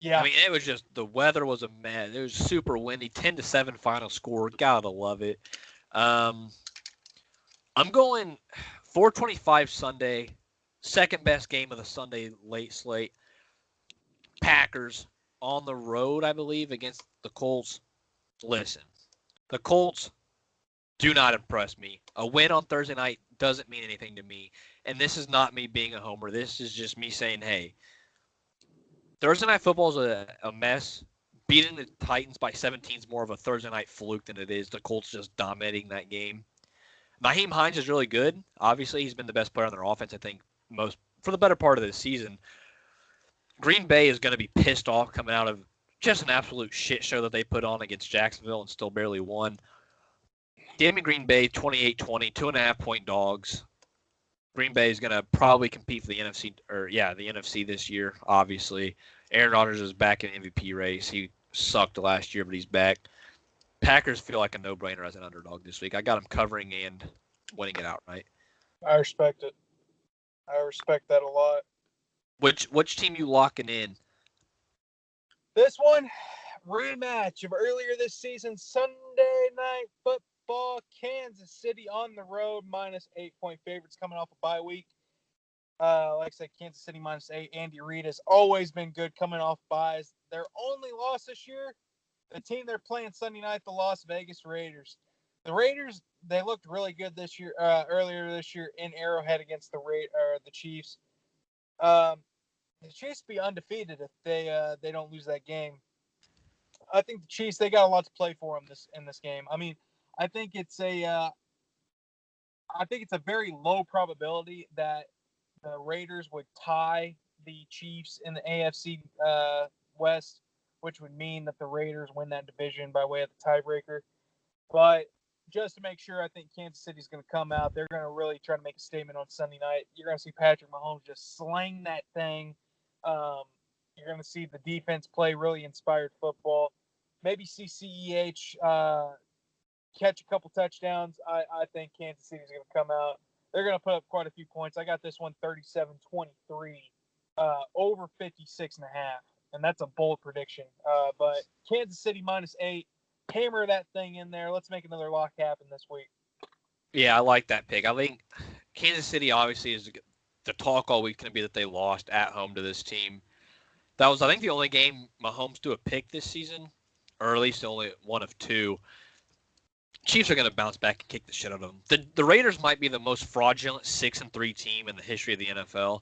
Yeah. It was just the weather was a mess. It was super windy. 10-7 final score. Gotta love it. I'm going 4:25 Sunday. Second best game of the Sunday late slate. Packers on the road, I believe, against the Colts. Listen, the Colts do not impress me. A win on Thursday night doesn't mean anything to me. And this is not me being a homer. This is just me saying, hey, Thursday Night Football is a mess. Beating the Titans by 17 is more of a Thursday night fluke than it is the Colts just dominating that game. Nyheim Hines is really good. Obviously, he's been the best player on their offense, I think, for the better part of the season. Green Bay is going to be pissed off coming out of just an absolute shit show that they put on against Jacksonville and still barely won. Give me Green Bay 28-20, 2.5-point dogs. Green Bay is going to probably compete for the NFC this year, obviously. Aaron Rodgers is back in MVP race. He sucked last year, but he's back. Packers feel like a no-brainer as an underdog this week. I got them covering and winning it outright. I respect it. I respect that a lot. Which team you locking in? This one, rematch of earlier this season, Sunday Night Football, Kansas City on the road, minus 8-point favorites coming off a bye week. Like I said, Kansas City minus 8. Andy Reid has always been good coming off buys. Their only loss this year, the team they're playing Sunday night, the Las Vegas Raiders. The Raiders, they looked really good this year, earlier this year in Arrowhead against the Chiefs. The Chiefs be undefeated if they don't lose that game. I think the Chiefs, they got a lot to play for them in this game. I mean, I think it's a very low probability that the Raiders would tie the Chiefs in the AFC West, which would mean that the Raiders win that division by way of the tiebreaker. But just to make sure, I think Kansas City's going to come out. They're going to really try to make a statement on Sunday night. You're going to see Patrick Mahomes just slang that thing. You're going to see the defense play really inspired football. Maybe see CEH catch a couple touchdowns. I think Kansas City's going to come out. They're going to put up quite a few points. I got this one 37-23, over 56.5, and that's a bold prediction. But Kansas City minus 8. Hammer that thing in there. Let's make another lock happen this week. Yeah, I like that pick. I think Kansas City obviously is the talk all week going to be that they lost at home to this team. That was, I think, the only game Mahomes threw a pick this season, or at least only one of two. Chiefs are going to bounce back and kick the shit out of them. The Raiders might be the most fraudulent 6-3 team in the history of the NFL.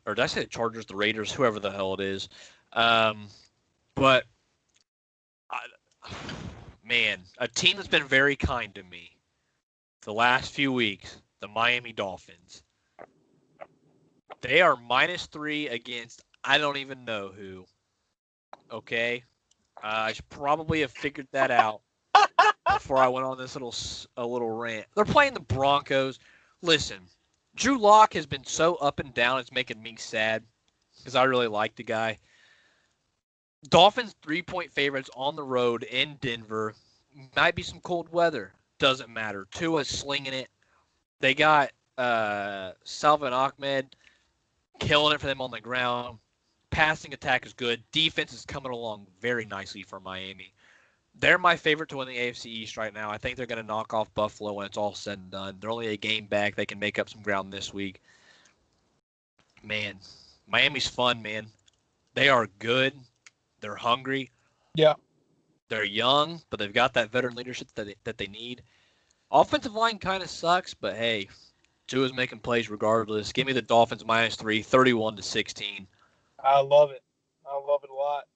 Or did I say the Chargers, the Raiders, whoever the hell it is. But man, a team that's been very kind to me the last few weeks, the Miami Dolphins. They are -3 against I don't even know who. Okay? I should probably have figured that out before I went on this little rant. They're playing the Broncos. Listen, Drew Lock has been so up and down, it's making me sad because I really like the guy. Dolphins 3-point favorites on the road in Denver. Might be some cold weather. Doesn't matter. Tua's slinging it. They got Salvin Ahmed killing it for them on the ground. Passing attack is good. Defense is coming along very nicely for Miami. They're my favorite to win the AFC East right now. I think they're going to knock off Buffalo when it's all said and done. They're only a game back. They can make up some ground this week. Man, Miami's fun, man. They are good. They're hungry. Yeah. They're young, but they've got that veteran leadership that they need. Offensive line kind of sucks, but hey, Tua's making plays regardless. Give me the Dolphins -3, 31-16. I love it. I love it a lot.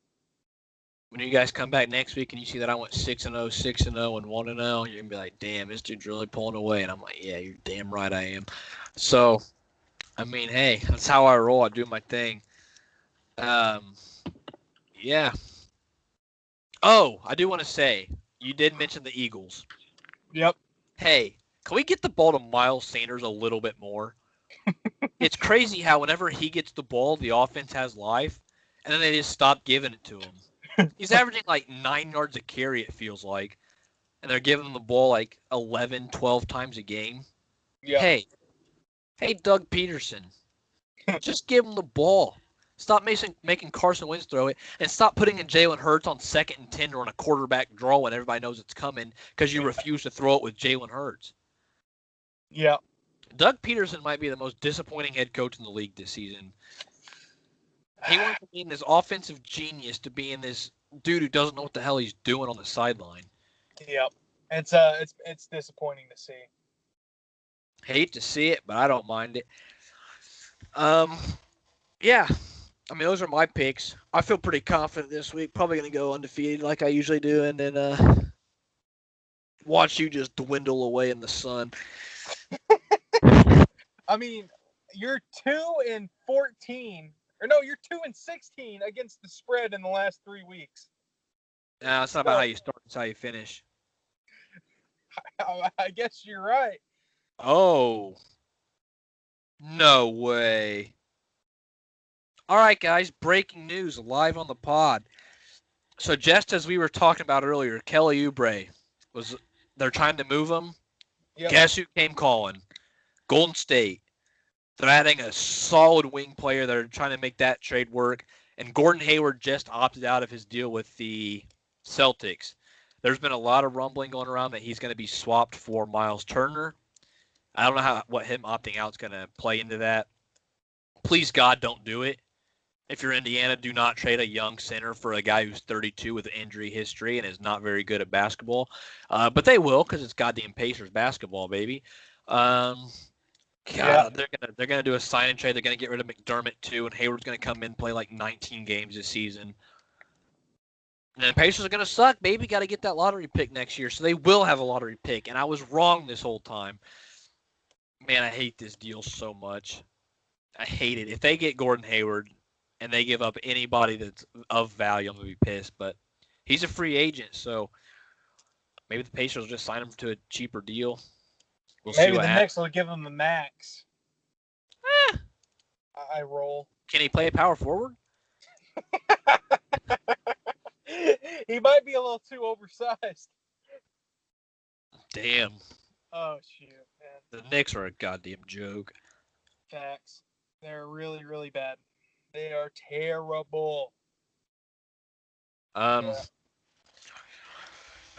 When you guys come back next week and you see that I went 6-0, 6-0, and 1-0, you're going to be like, damn, this dude's really pulling away. And I'm like, yeah, you're damn right I am. So, I mean, hey, that's how I roll. I do my thing. Yeah. Oh, I do want to say, you did mention the Eagles. Yep. Hey, can we get the ball to Miles Sanders a little bit more? It's crazy how whenever he gets the ball, the offense has life, and then they just stop giving it to him. He's averaging like 9 yards a carry, it feels like, and they're giving him the ball like 11, 12 times a game. Yeah. Hey, Doug Peterson, just give him the ball. Stop making Carson Wentz throw it, and stop putting in Jalen Hurts on 2nd and 10 or on a quarterback draw when everybody knows it's coming because you refuse to throw it with Jalen Hurts. Yeah. Doug Peterson might be the most disappointing head coach in the league this season. He went from being this offensive genius to being this dude who doesn't know what the hell he's doing on the sideline. Yep. It's disappointing to see. Hate to see it, but I don't mind it. Yeah. I mean, those are my picks. I feel pretty confident this week. Probably going to go undefeated like I usually do, and then watch you just dwindle away in the sun. I mean, You're 2-14, or no, you're 2-16 against the spread in the last 3 weeks. No, it's not about So how you start; it's how you finish. I guess you're right. Oh, no way! All right, guys, breaking news live on the pod. So just as we were talking about earlier, Kelly Oubre was they're trying to move him. Yep. Guess who came calling? Golden State. They're adding a solid wing player. They're trying to make that trade work. And Gordon Hayward just opted out of his deal with the Celtics. There's been a lot of rumbling going around that he's going to be swapped for Miles Turner. I don't know what him opting out is going to play into that. Please, God, don't do it. If you're Indiana, do not trade a young center for a guy who's 32 with injury history and is not very good at basketball. But they will because it's goddamn Pacers basketball, baby. Yeah. God, they're gonna do a sign and trade. They're gonna get rid of McDermott too, and Hayward's gonna come in and play like 19 games this season. And the Pacers are gonna suck, baby. Got to get that lottery pick next year, so they will have a lottery pick. And I was wrong this whole time. Man, I hate this deal so much. I hate it. If they get Gordon Hayward and they give up anybody that's of value, I'm gonna be pissed. But he's a free agent, so maybe the Pacers will just sign him to a cheaper deal. We'll see Maybe what the happens. Knicks will give him a max. Eh, I roll. can he play power forward? He might be a little too oversized. Damn. Oh shoot, man. The Knicks are a goddamn joke. Facts. They're really, really bad. They are terrible. Um,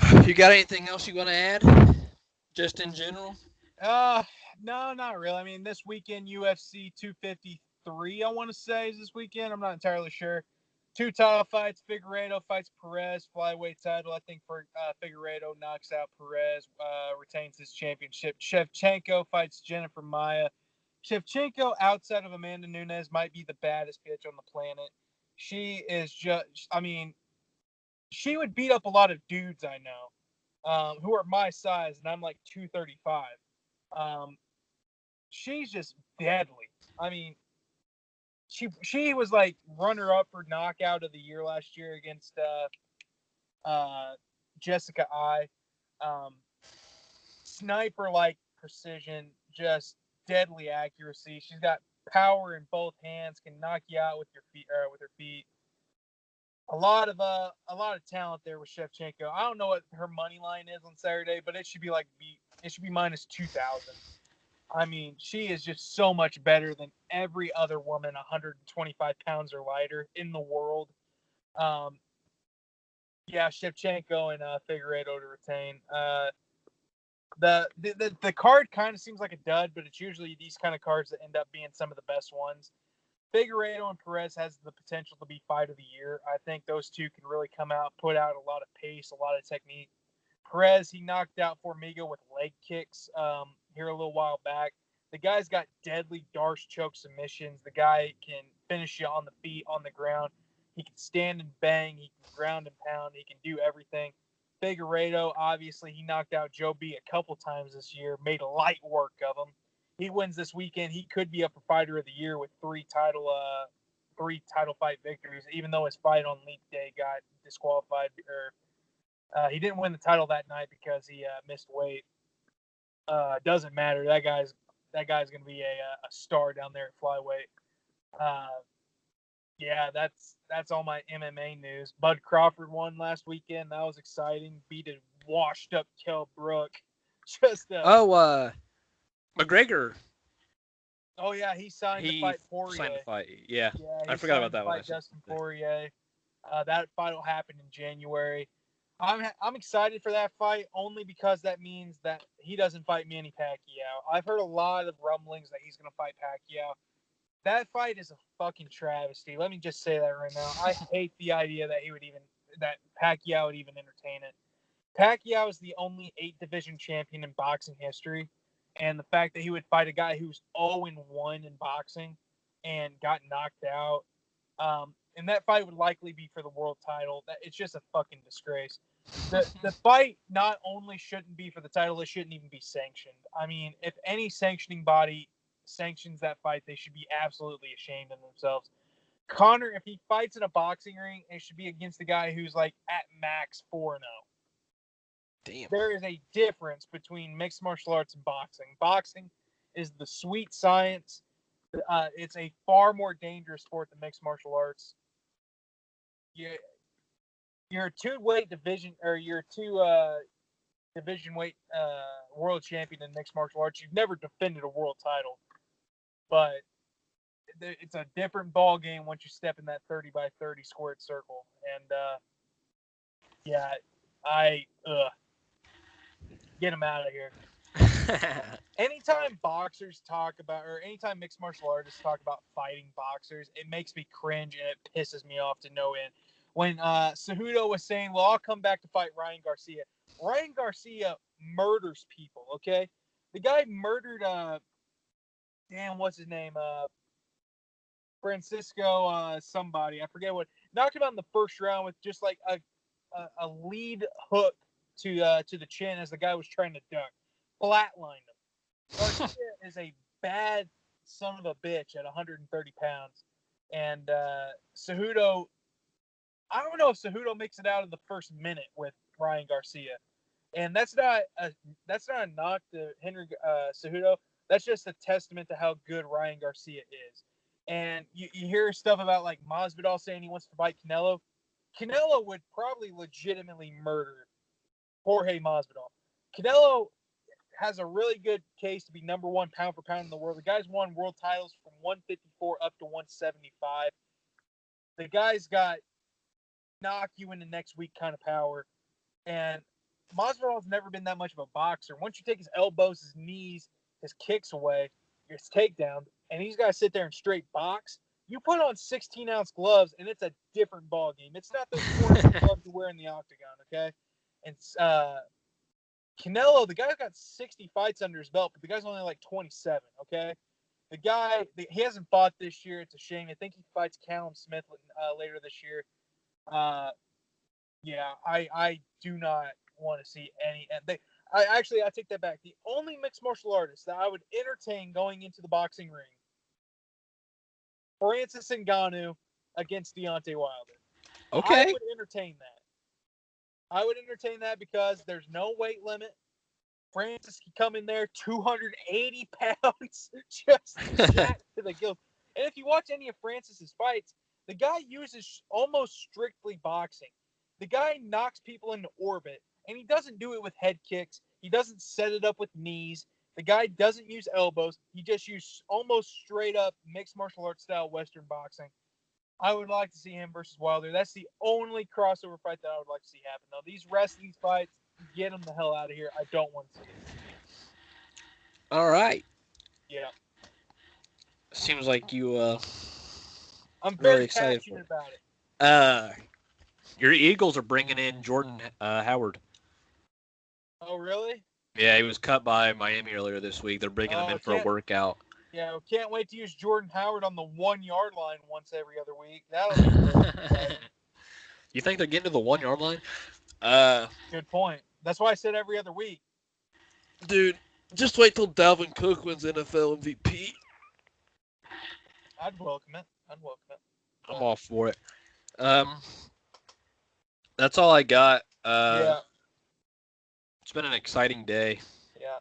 Yeah. you got anything else you want to add? Just in general? No, not really. I mean, this weekend UFC 253, I want to say, is this weekend. I'm not entirely sure. Two title fights. Figueiredo fights Perez, flyweight title. I think for Figueiredo knocks out Perez, retains his championship. Shevchenko fights Jennifer Maia. Shevchenko, outside of Amanda Nunes, might be the baddest bitch on the planet. She is just, I mean, she would beat up a lot of dudes I know, who are my size, and I'm like 235. Um, she's just deadly. I mean, she was like runner up for knockout of the year last year against Jessica I. Um, Sniper like precision, just deadly accuracy. She's got power in both hands, can knock you out with your feet with her feet. A lot of talent there with Shevchenko. I don't know what her money line is on Saturday, but it should be minus 2,000. I mean, she is just so much better than every other woman 125 pounds or lighter in the world. Um, yeah, Shevchenko and Figueiredo to retain. The card kind of seems like a dud, but it's usually these kind of cards that end up being some of the best ones. Figueiredo and Perez has the potential to be fight of the year. I think those two can really come out, put out a lot of pace, a lot of technique. Perez, he knocked out Formiga with leg kicks here a little while back. The guy's got deadly Darce choke submissions. The guy can finish you on the feet, on the ground. He can stand and bang. He can ground and pound. He can do everything. Figueiredo, obviously, he knocked out Joe B a couple times this year, made light work of him. He wins this weekend. He could be up for fighter of the year with three title fight victories, even though his fight on Leap Day got disqualified or he didn't win the title that night because he missed weight. Doesn't matter. That guy's going to be a star down there at flyweight. Uh, yeah, that's all my MMA news. Bud Crawford won last weekend. That was exciting. Beat a washed up Kell Brook. Just McGregor. Oh yeah, he signed to He fight Poirier. signed to fight. Yeah, Yeah, I he forgot signed about to that when I fight said Dustin Poirier. That fight will happen in January. I'm excited for that fight only because that means that he doesn't fight Manny Pacquiao. I've heard a lot of rumblings that he's going to fight Pacquiao. That fight is a fucking travesty. Let me just say that right now. I hate the idea that Pacquiao would even entertain it. Pacquiao is the only 8 division champion in boxing history, and the fact that he would fight a guy who's 0-1 in boxing and got knocked out, and that fight would likely be for the world title. It's just a fucking disgrace. The fight not only shouldn't be for the title, it shouldn't even be sanctioned. I mean, if any sanctioning body sanctions that fight, they should be absolutely ashamed of themselves. Conor, if he fights in a boxing ring, it should be against the guy who's like at max 4-0. Damn. There is a difference between mixed martial arts and boxing. Boxing is the sweet science. It's a far more dangerous sport than mixed martial arts. You're a two-weight division, or you're two division weight world champion in mixed martial arts. You've never defended a world title, but it's a different ball game once you step in that 30 by 30 squared circle. And yeah, I get him out of here. Anytime boxers talk about, or anytime mixed martial artists talk about fighting boxers, it makes me cringe and it pisses me off to no end. When Cejudo was saying, well, I'll come back to fight Ryan Garcia. Ryan Garcia murders people, okay? The guy murdered, what's his name? Francisco somebody. I forget what. Knocked him out in the first round with just like a lead hook to the chin as the guy was trying to duck. Flatlined him. Garcia is a bad son of a bitch at 130 pounds. And Cejudo, I don't know if Cejudo makes it out of the first minute with Ryan Garcia. And that's not a knock to Henry Cejudo. That's just a testament to how good Ryan Garcia is. And you hear stuff about like Masvidal saying he wants to fight Canelo. Canelo would probably legitimately murder Jorge Masvidal. Canelo has a really good case to be number one pound for pound in the world. The guy's won world titles from 154 up to 175. The guy's got knock you in the next week kind of power. And Masvidal's never been that much of a boxer. Once you take his elbows, his knees, his kicks away, his takedown, and he's got to sit there and straight box, you put on 16-ounce gloves, and it's a different ball game. It's not those 4-ounce gloves you wear in the octagon, okay? And Canelo, the guy's got 60 fights under his belt, but the guy's only like 27, okay? The guy, he hasn't fought this year. It's a shame. I think he fights Callum Smith later this year. Yeah, I do not want to see any. I take that back. The only mixed martial artist that I would entertain going into the boxing ring, Francis Ngannou against Deontay Wilder. Okay. I would entertain that. I would entertain that because there's no weight limit. Francis can come in there 280 pounds, just jacked to the gills. And if you watch any of Francis's fights, the guy uses almost strictly boxing. The guy knocks people into orbit, and he doesn't do it with head kicks. He doesn't set it up with knees. The guy doesn't use elbows. He just uses almost straight up mixed martial arts style Western boxing. I would like to see him versus Wilder. That's the only crossover fight that I would like to see happen. Though these rest of these fights, get them the hell out of here. I don't want to see it. All right. Yeah. Seems like you I'm really very excited passionate for about it. Your Eagles are bringing in Jordan Howard. Oh, really? Yeah, he was cut by Miami earlier this week. They're bringing him in for a workout. Yeah, we can't wait to use Jordan Howard on the 1 yard line once every other week. That'll be You think they're getting to the 1 yard line? Good point. That's why I said every other week. Dude, just wait till Dalvin Cook wins NFL MVP. I'd welcome it. I'm all for it. That's all I got. Yeah. It's been an exciting day. Yeah.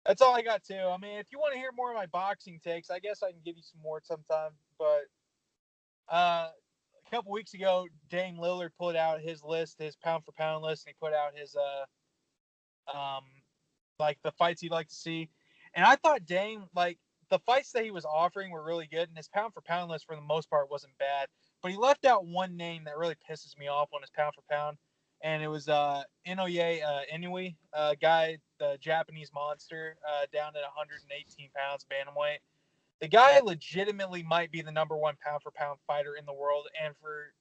That's all I got, too. I mean, if you want to hear more of my boxing takes, I guess I can give you some more sometime. But a couple weeks ago, Dame Lillard put out his list, his pound-for-pound list, and he put out his, like, the fights he'd like to see. And I thought Dame, like, the fights that he was offering were really good, and his pound-for-pound list, for the most part, wasn't bad. But he left out one name that really pisses me off on his pound-for-pound. And it was Inoue Inoue, guy, the Japanese monster, down at 118 pounds, bantamweight. The guy legitimately might be the number one pound-for-pound fighter in the world. And for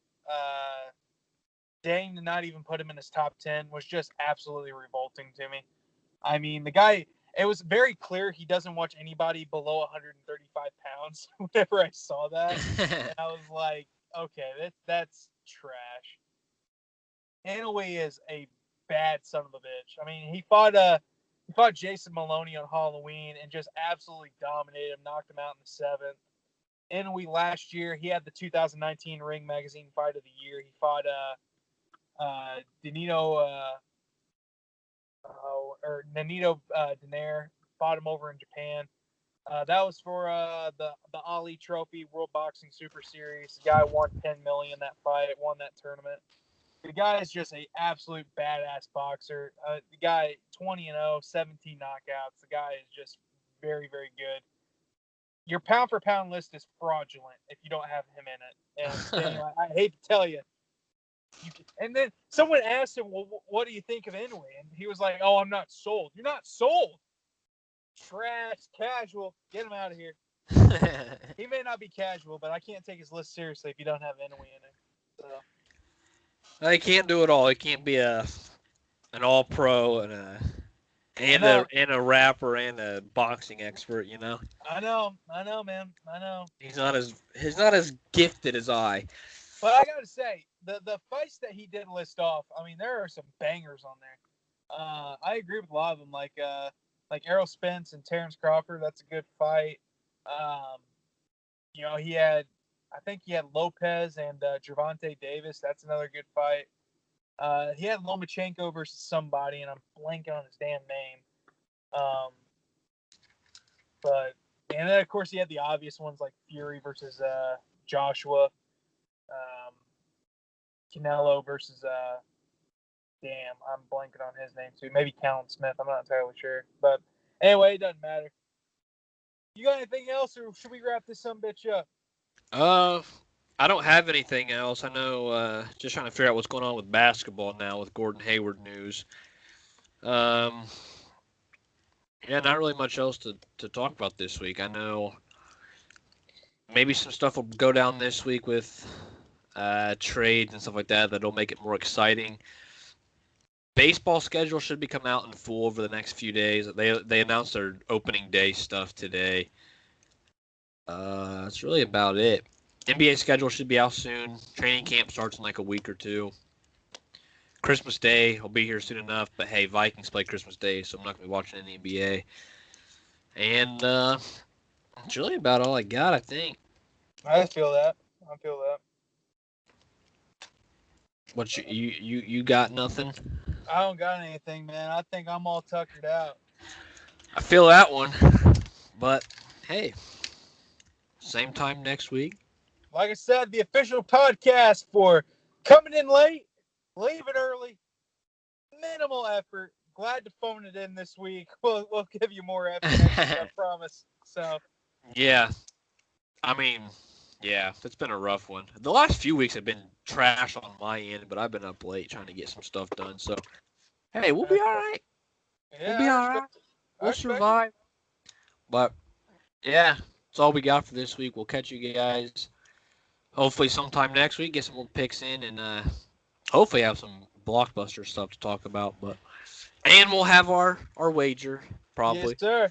Dane to not even put him in his top 10 was just absolutely revolting to me. I mean, the guy, it was very clear he doesn't watch anybody below 135 pounds whenever I saw that. And I was like, okay, that's trash. Inoue is a bad son of a bitch. I mean, he fought He fought Jason Maloney on Halloween and just absolutely dominated him, knocked him out in the 7th. And last year, he had the 2019 Ring Magazine Fight of the Year. He fought Danilo Donaire, fought him over in Japan. That was for the Ali Trophy World Boxing Super Series. The guy won $10 million that fight, won that tournament. The guy is just an absolute badass boxer. The guy 20-0, 17 knockouts. The guy is just very, very good. Your pound for pound list is fraudulent if you don't have him in it. And anyway, I hate to tell you. And then someone asked him, "Well, what do you think of Inoue?" And he was like, "Oh, I'm not sold." You're not sold. Trash, casual. Get him out of here. He may not be casual, but I can't take his list seriously if you don't have Inoue in it. So. He can't do it all. He can't be an all pro and a rapper and a boxing expert. You know. I know, man. I know. He's not as gifted as I. But I gotta say, the fights that he did list off, I mean, there are some bangers on there. I agree with a lot of them, like Errol Spence and Terrence Crawford. That's a good fight. I think he had Lopez and Gervonta Davis. That's another good fight. He had Lomachenko versus somebody, and I'm blanking on his damn name. And then of course he had the obvious ones like Fury versus Joshua, Canelo versus I'm blanking on his name too. Maybe Callum Smith. I'm not entirely sure, but anyway, it doesn't matter. You got anything else, or should we wrap this some bitch up? I don't have anything else. I know, just trying to figure out what's going on with basketball now with Gordon Hayward news. Yeah, not really much else to talk about this week. I know maybe some stuff will go down this week with trades and stuff like that that'll make it more exciting. Baseball schedule should be coming out in full over the next few days. They announced their opening day stuff today. That's really about it. NBA schedule should be out soon. Training camp starts in like a week or two. Christmas Day will be here soon enough, but hey, Vikings play Christmas Day, so I'm not going to be watching any NBA. And that's really about all I got, I think. I feel that. What you got nothing? I don't got anything, man. I think I'm all tuckered out. I feel that one. But hey, same time next week. Like I said, the official podcast for coming in late, leaving early, minimal effort. Glad to phone it in this week. We'll give you more effort next week, I promise. So. Yeah. I mean, yeah, it's been a rough one. The last few weeks have been trash on my end, but I've been up late trying to get some stuff done. So, hey, we'll be all right. Yeah, we'll be all right. We'll survive. But, yeah, that's all we got for this week. We'll catch you guys hopefully sometime next week. Get some more picks in and hopefully have some blockbuster stuff to talk about. And we'll have our wager, probably. Yes, sir.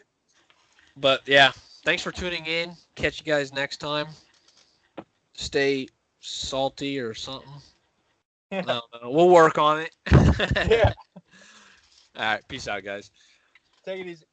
But, yeah, thanks for tuning in. Catch you guys next time. Stay salty or something. Yeah. No, we'll work on it. Yeah. All right. Peace out, guys. Take it easy.